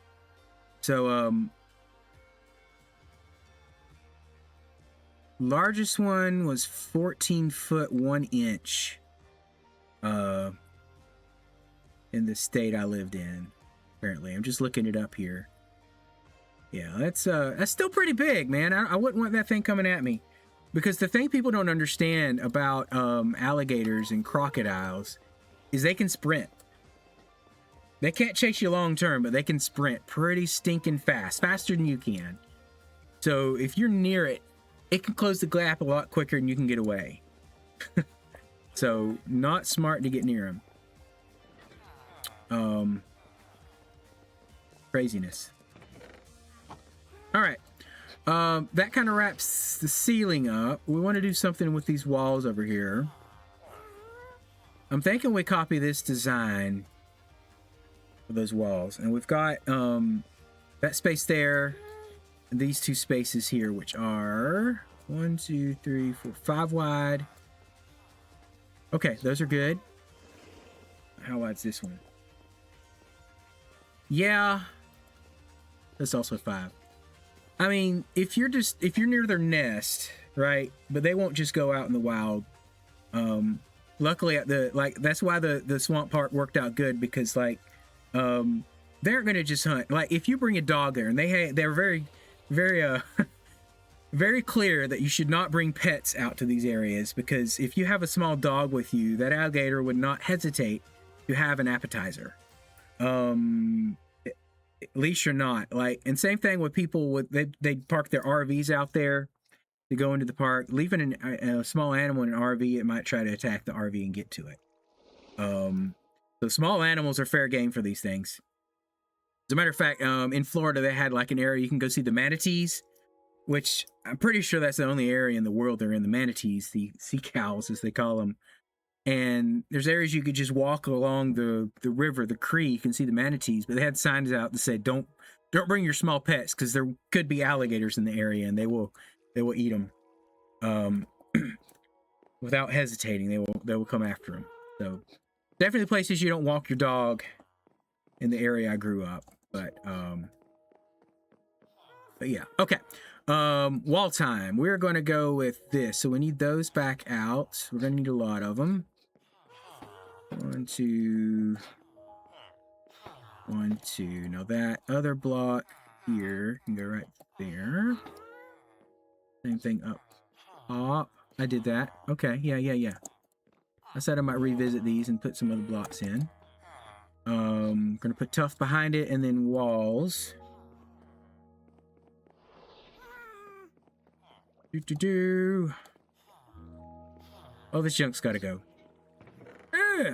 So largest one was 14 foot 1 inch in the state I lived in. Apparently, I'm just looking it up here. Yeah, that's still pretty big, man. I wouldn't want that thing coming at me, because the thing people don't understand about alligators and crocodiles is they can sprint. They can't chase you long term, but they can sprint pretty stinking fast, faster than you can. So if you're near it, it can close the gap a lot quicker than you can get away. So not smart to get near them. Craziness. All right. That kind of wraps the ceiling up. We want to do something with these walls over here. I'm thinking we copy this design for those walls. And we've got that space there. And these two spaces here, which are 1, 2, 3, 4, 5 wide. Okay, those are good. How wide's this one? Yeah, that's also 5. I mean, if you're near their nest, right? But they won't just go out in the wild. Luckily, that's why the swamp park worked out good, because they aren't gonna just hunt. Like if you bring a dog there, and they're very very clear that you should not bring pets out to these areas, because if you have a small dog with you, that alligator would not hesitate to have an appetizer. At least you're not. Like, and same thing with people with they park their RVs out there to go into the park. Leaving a small animal in an RV, it might try to attack the RV and get to it. So small animals are fair game for these things. As a matter of fact, in Florida, they had like an area you can go see the manatees, which I'm pretty sure that's the only area in the world they're in, the manatees, the sea cows, as they call them. And there's areas you could just walk along the river, the creek, and see the manatees. But they had signs out that said, don't bring your small pets, because there could be alligators in the area, and they will eat them. Without hesitating, they will come after them. So definitely places you don't walk your dog in the area I grew up. But yeah, okay. Wall time. We're going to go with this. So we need those back out. We're going to need a lot of them. 1, 2, 1, 2. Now that other block here can go right there. Same thing up top. I did that. Okay. Yeah. I said I might revisit these and put some other blocks in. Gonna put tough behind it, and then walls. Oh, this junk's gotta go.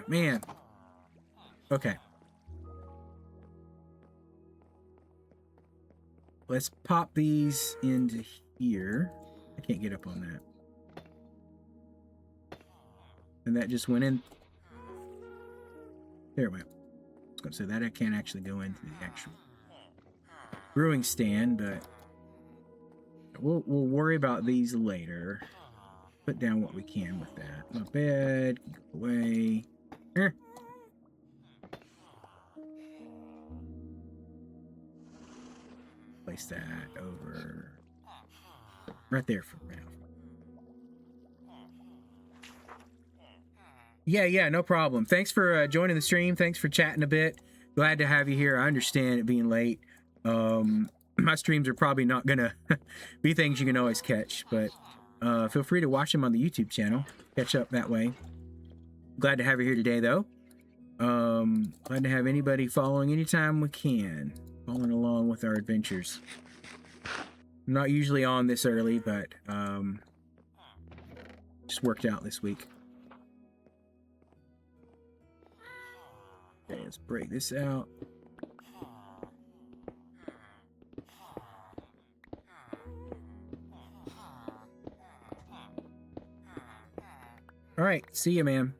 Man. Okay. Let's pop these into here. I can't get up on that. And that just went in. There it went. I was gonna say that I can't actually go into the actual brewing stand, but we'll worry about these later. Put down what we can with that. My bed, go away. Place that over right there for now. Yeah, no problem. Thanks for joining the stream. Thanks for chatting a bit. Glad to have you here. I understand it being late. My streams are probably not gonna be things you can always catch, but feel free to watch them on the YouTube channel. Catch up that way. Glad to have you here today, though. Glad to have anybody following anytime we can. Following along with our adventures. I'm not usually on this early, but just worked out this week. Okay, let's break this out. All right, see you, man.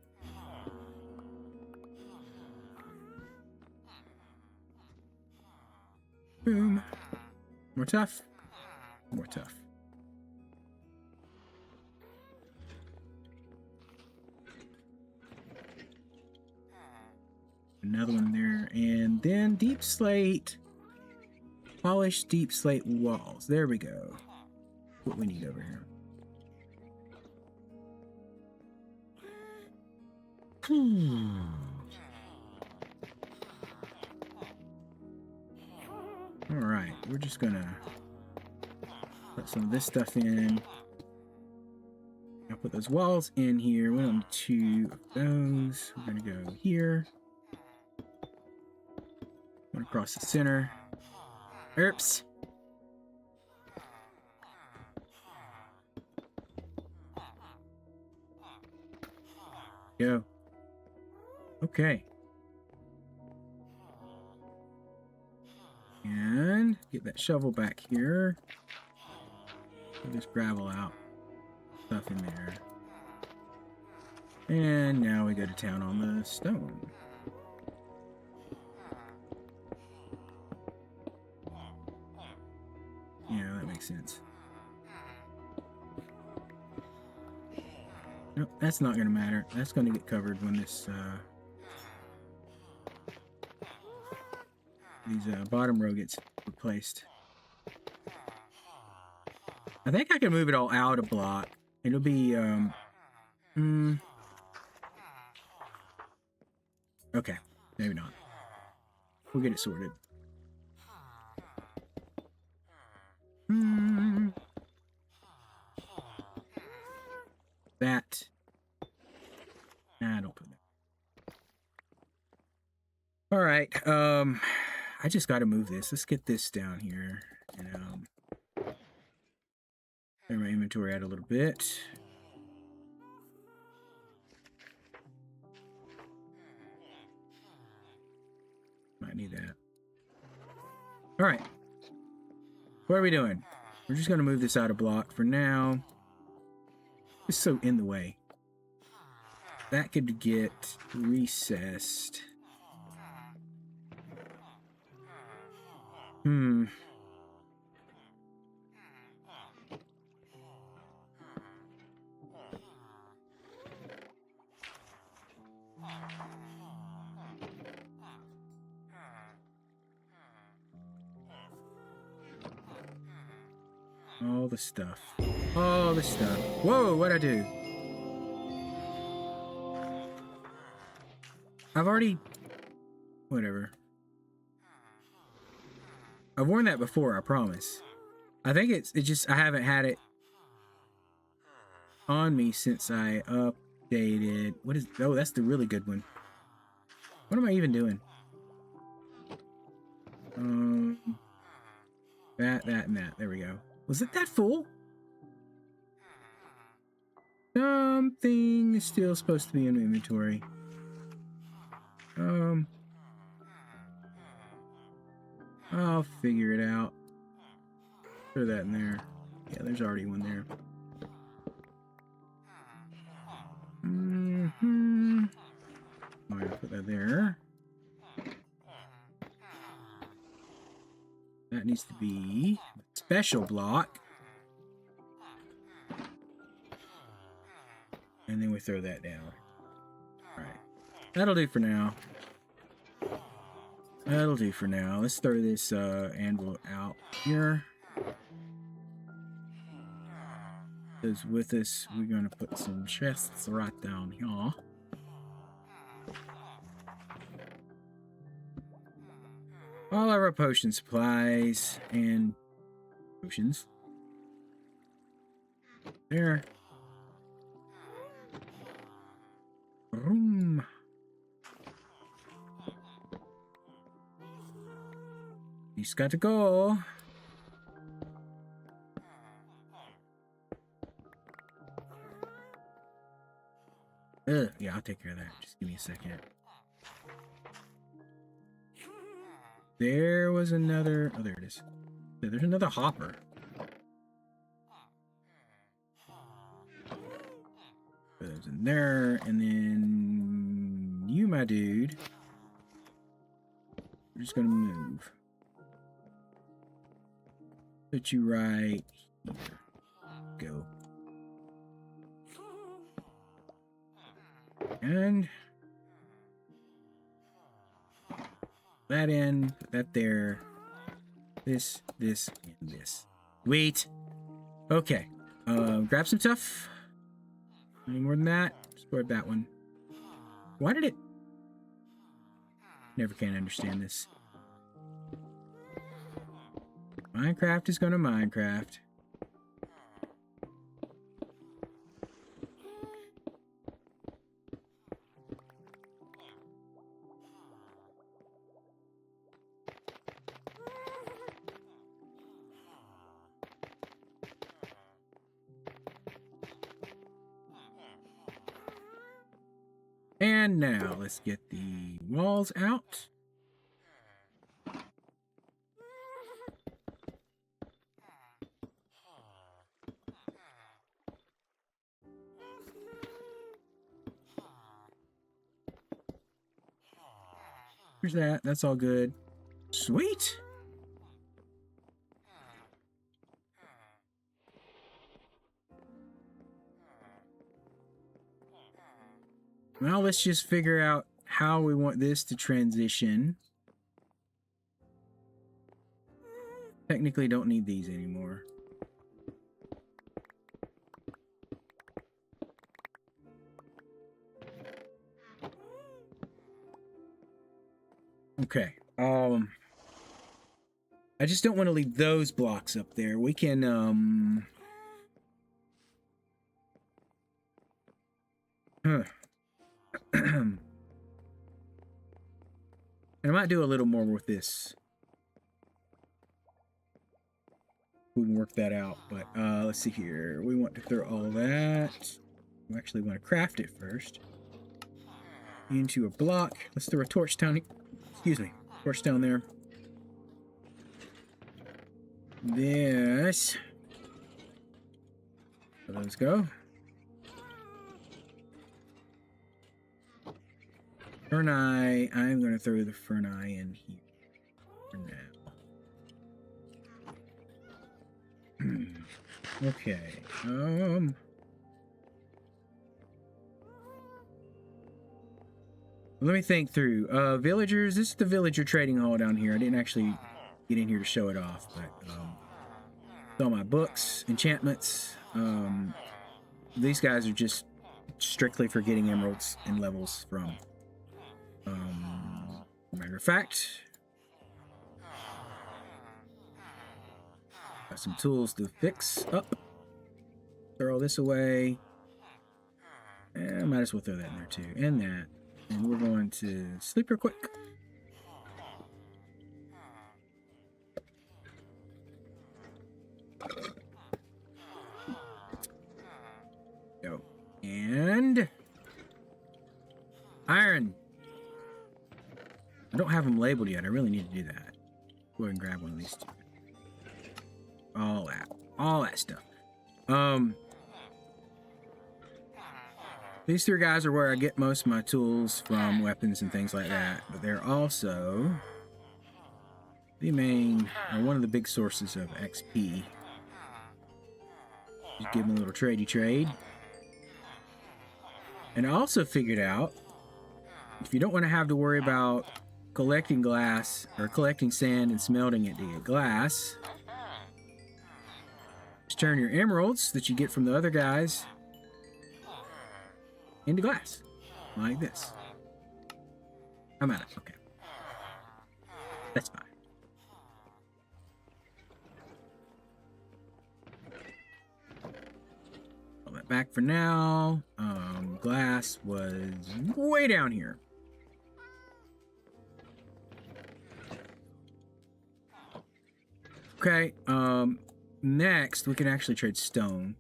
Boom. More tough. More tough. Another one there. And then deep slate. Polished deep slate walls. There we go. What we need over here. All right, we're just gonna put some of this stuff in. I'll put those walls in here. We don't need two of those. We're gonna go here. One across the center. Oops. Go. Okay. And get that shovel back here. Get this gravel out. Stuff in there. And now we go to town on the stone. Yeah, that makes sense. Nope, that's not going to matter. That's going to get covered when this bottom row gets replaced. I think I can move it all out a block. It'll be okay, maybe not. We'll get it sorted. That. Nah, don't put that. All right. I just got to move this. Let's get this down here. And clear my inventory out a little bit. Might need that. All right. What are we doing? We're just going to move this out a block for now. It's so in the way. That could get recessed. All the stuff. All the stuff. Whoa, what'd I do? I've already... Whatever. I've worn that before, I promise. I think it's just... I haven't had it on me since I updated... What is... Oh, that's the really good one. What am I even doing? That, and that. There we go. Was it that full? Something is still supposed to be in inventory. I'll figure it out. Throw that in there. Yeah, there's already one there. I'm gonna put that there. That needs to be a special block. And then we throw that down. Alright. That'll do for now. That'll do for now. Let's throw this anvil out here. Because with us, we're going to put some chests right down here. All of our potion supplies and potions. There. Boom. He's got to go. Yeah, I'll take care of that. Just give me a second. There was another... Oh, there it is. There's another hopper. Those in there, and then you, my dude. We're just gonna move. Put you right here. Go. And that in, put that there. This, and this. Wait. Okay. Grab some stuff. Any more than that? Just grab that one. Why did it? Never can understand this. Minecraft is gonna Minecraft. And now let's get the walls out. Here's that. That's all good. Sweet. Now let's just figure out how we want this to transition. Technically don't need these anymore. Okay. I just don't want to leave those blocks up there. We can and I might do a little more with this. We can work that out, but let's see here. We want to throw all that. We actually want to craft it first. Into a block. Let's throw a torch down. Excuse me. Torch down there. This. So let's go. Ferneye. I'm going to throw the Ferneye in here for now. Okay. Let me think through. Villagers. This is the villager trading hall down here. I didn't actually get in here to show it off, but it's all my books, enchantments. These guys are just strictly for getting emeralds and levels from. Matter of fact, got some tools to fix up. Throw all this away. And I might as well throw that in there too, and that. And we're going to sleep real quick. Go. And iron. I don't have them labeled yet. I really need to do that. Go ahead and grab one of these two. All that stuff. These three guys are where I get most of my tools from, weapons and things like that. But they're also the main, or one of the big sources of XP. Just give them a little tradey trade. And I also figured out, if you don't want to have to worry about collecting glass, or collecting sand and smelting it to get glass, just turn your emeralds that you get from the other guys into glass, like this. I'm out of it. Okay. That's fine. Pull that back for now. Glass was way down here. Okay, next we can actually trade stone.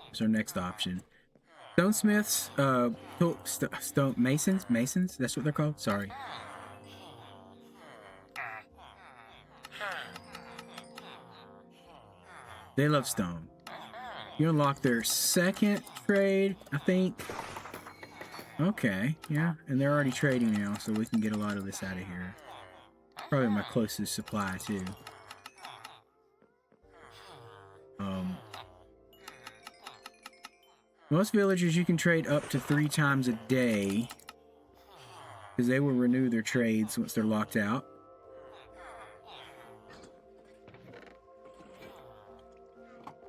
That's our next option. Stonesmiths, stone masons, that's what they're called. Sorry. They love stone. You unlock their second trade, I think. Okay, yeah, and they're already trading now, so we can get a lot of this out of here. Probably my closest supply too. Most villagers you can trade up to 3 times a day, because they will renew their trades once they're locked out.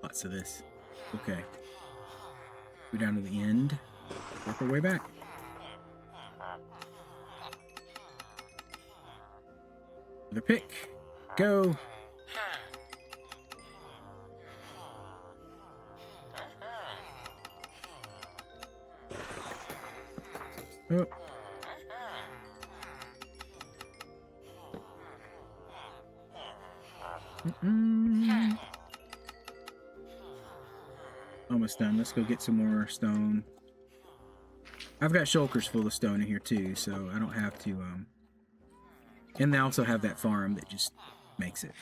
Lots of this. Okay. Go down to the end. Work our way back. Another pick. Go. Oh. Almost done. Let's go get some more stone. I've got shulkers full of stone in here too, so I don't have to and they also have that farm that just makes it.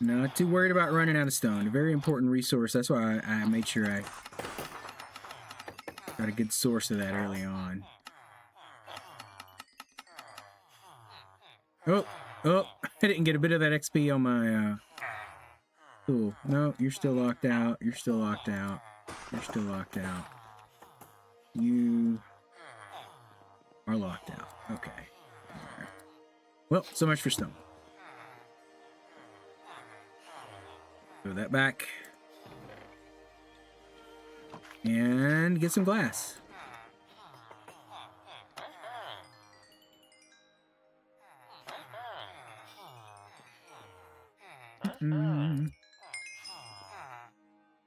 Not too worried about running out of stone. A very important resource. That's why I made sure I got a good source of that early on. Oh, I didn't get a bit of that XP on my tool. No, you're still locked out. You're still locked out. You're still locked out. You are locked out. Okay. Right. Well, so much for stone. Throw that back. And get some glass.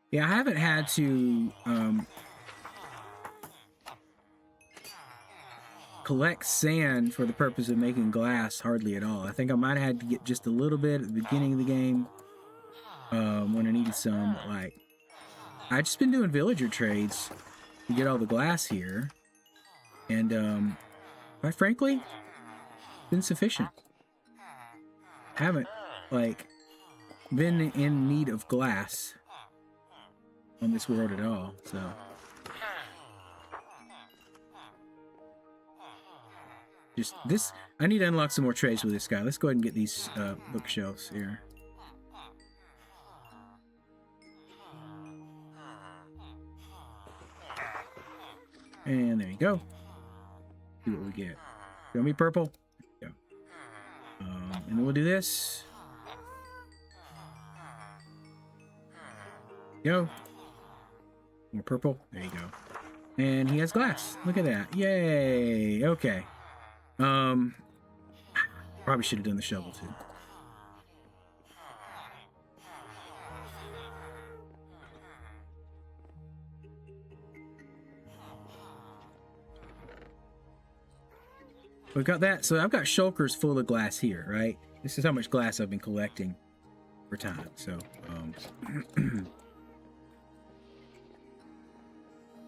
Yeah, I haven't had to collect sand for the purpose of making glass hardly at all. I think I might have had to get just a little bit at the beginning of the game when I needed some. But like, I've just been doing villager trades to get all the glass here, and quite frankly, been sufficient. Haven't like been in need of glass on this world at all, so just this. I need to unlock some more trades with this guy. Let's go ahead and get these bookshelves here. And there you go. See what we get. Show me purple. There you go. And then we'll do this. Go. More purple. There you go. And he has glass. Look at that. Yay. Okay. Probably should have done the shovel too. We've got that. So I've got shulkers full of glass here, right? This is how much glass I've been collecting for time. So,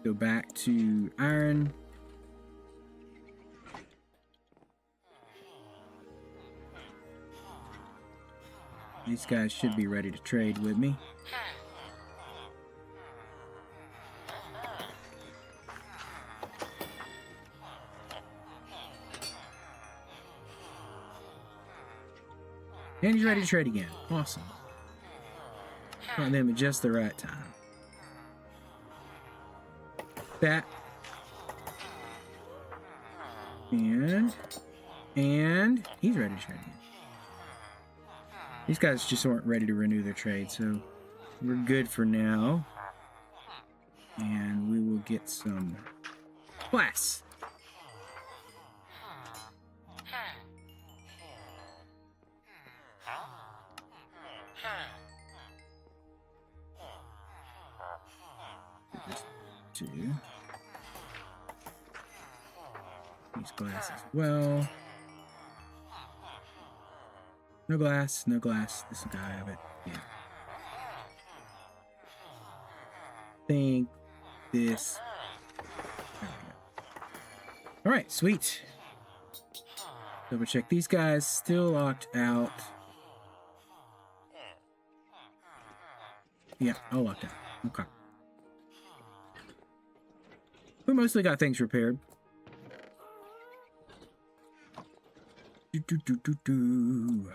go back to iron. These guys should be ready to trade with me. And he's ready to trade again. Awesome. Got them at just the right time. That. And he's ready to trade again. These guys just weren't ready to renew their trade, so we're good for now. And we will get some glass. Two. Use glass as well. No glass, no glass. This guy have it. Yeah. Think this. There we go. All right, sweet. Double check these guys. Still locked out. Yeah, all locked out. Okay. We mostly got things repaired. Do.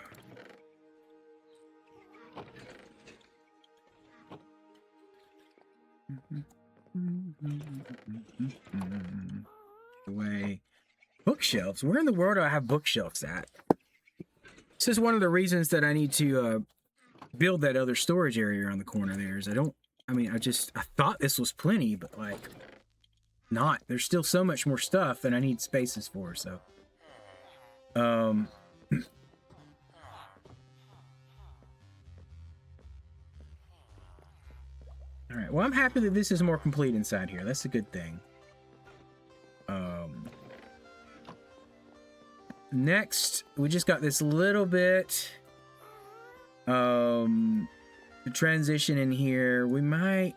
Away. Bookshelves. Where in the world do I have bookshelves at? This is one of the reasons that I need to build that other storage area around the corner there. Is I thought this was plenty, but like not. There's still so much more stuff that I need spaces for, so. All right. Well, I'm happy that this is more complete inside here. That's a good thing. Next, we just got this little bit the transition in here. We might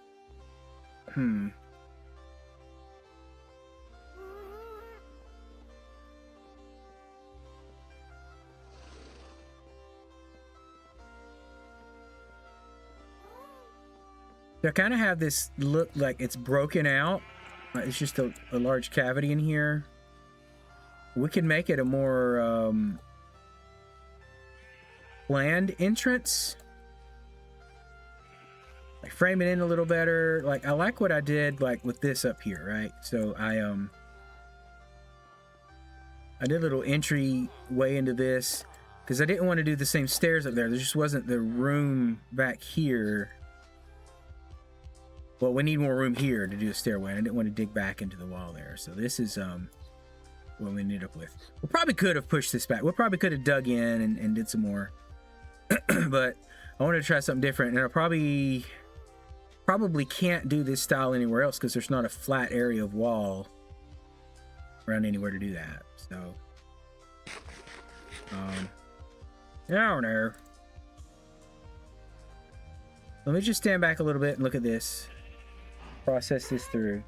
I kind of have this look like it's broken out. It's just a large cavity in here. We can make it a more planned entrance. Like frame it in a little better. Like I like what I did like with this up here, right? So I did a little entry way into this because I didn't want to do the same stairs up there. There just wasn't the room back here. Well, we need more room here to do the stairway. And I didn't want to dig back into the wall there. So this is what we ended up with. We probably could have pushed this back. We probably could have dug in and did some more. But I wanted to try something different. And I probably can't do this style anywhere else because there's not a flat area of wall around anywhere to do that. So I don't know. Let me just stand back a little bit and look at this. Process this through.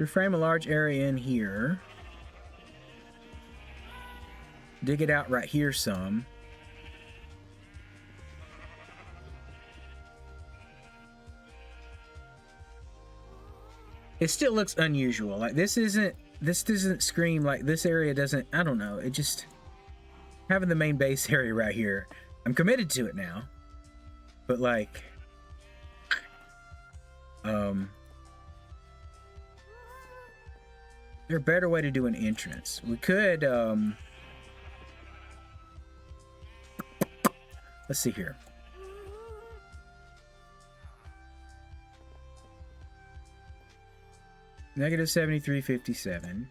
Reframe a large area in here. Dig it out right here some. It still looks unusual. Like this doesn't scream like this area doesn't, I don't know. It just having the main base area right here. I'm committed to it now. But like there's a better way to do an entrance. We could let's see here. Negative 7357.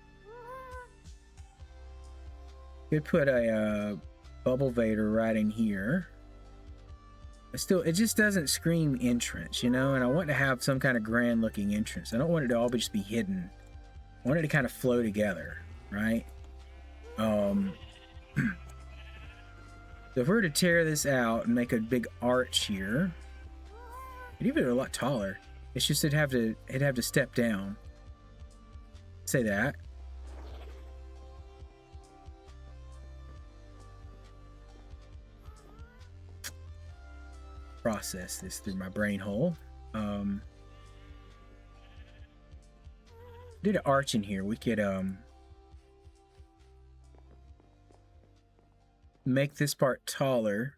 Could put a bubble vader right in here. But still, it just doesn't scream entrance, you know? And I want to have some kind of grand looking entrance. I don't want it to all just be hidden. I want it to kind of flow together, right? So if we were to tear this out and make a big arch here, it'd even be a lot taller. It's just it'd have to step down. Say that. Process this through my brain hole. Did an arch in here. We could make this part taller.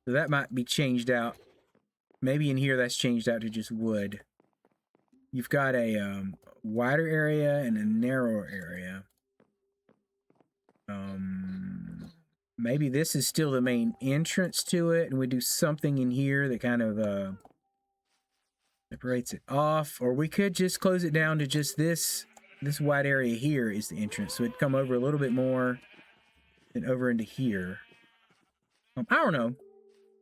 So that might be changed out. Maybe in here that's changed out to just wood. You've got a wider area and a narrower area. Maybe this is still the main entrance to it, and we do something in here that kind of separates it off. Or we could just close it down to just this wide area here is the entrance. So it'd come over a little bit more and over into here. I don't know.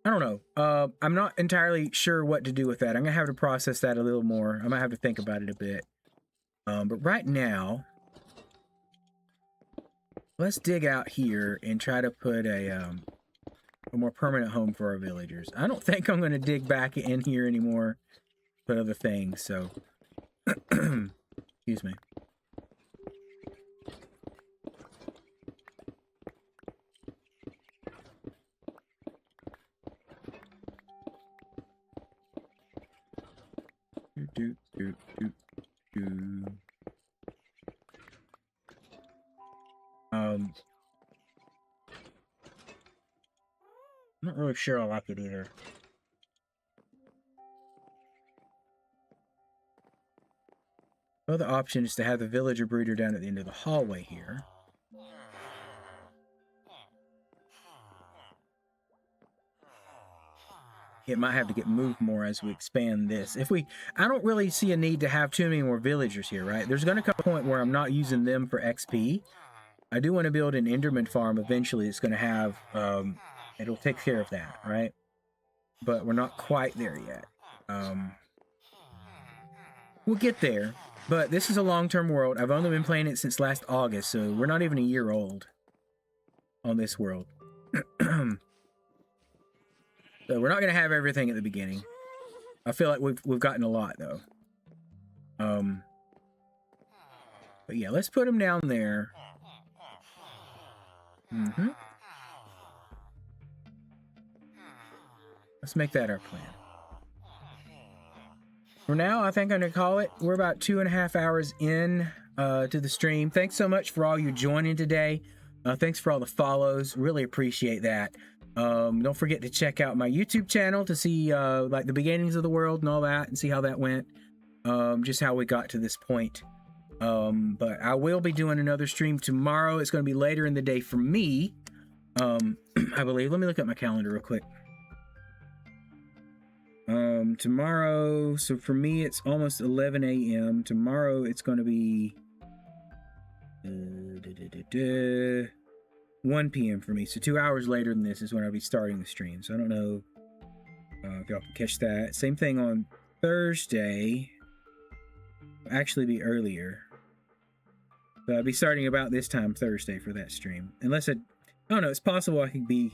I don't know. I'm not entirely sure what to do with that. I'm gonna have to process that a little more. I might have to think about it a bit. But right now, let's dig out here and try to put a more permanent home for our villagers. I don't think I'm gonna dig back in here anymore, put other things. So, excuse me. Do, do, do, do. I'm not really sure I like it either. Other option is to have the villager breeder down at the end of the hallway here. It might have to get moved more as we expand this. I don't really see a need to have too many more villagers here, right? There's going to come a point where I'm not using them for XP. I do want to build an Enderman farm eventually. It's going to have, it'll take care of that, right? But we're not quite there yet. We'll get there, but this is a long-term world. I've only been playing it since last August, so we're not even a year old on this world. So we're not going to have everything at the beginning. I feel like we've gotten a lot, though. But yeah, let's put them down there. Let's make that our plan. For now, I think I'm going to call it. We're about 2.5 hours in to the stream. Thanks so much for all you joining today. Thanks for all the follows. Really appreciate that. Don't forget to check out my YouTube channel to see like the beginnings of the world and all that, and see how that went. Just how we got to this point. But I will be doing another stream tomorrow. It's going to be later in the day for me. I believe. Let me look at my calendar real quick. Tomorrow, so for me it's almost 11 a.m. Tomorrow it's going to be 1 p.m. for me. So 2 hours later than this is when I'll be starting the stream. So I don't know if y'all can catch that. Same thing on Thursday. It'll actually be earlier. So I'll be starting about this time Thursday for that stream. Unless I don't know, it's possible I could be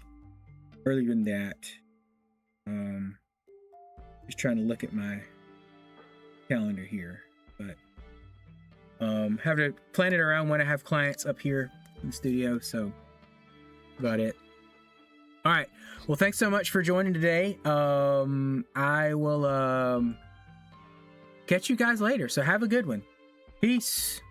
earlier than that. Just trying to look at my calendar here, but have to plan it around when I have clients up here in the studio. So about it. All right. Well, thanks so much for joining today. I will catch you guys later. So have a good one. Peace.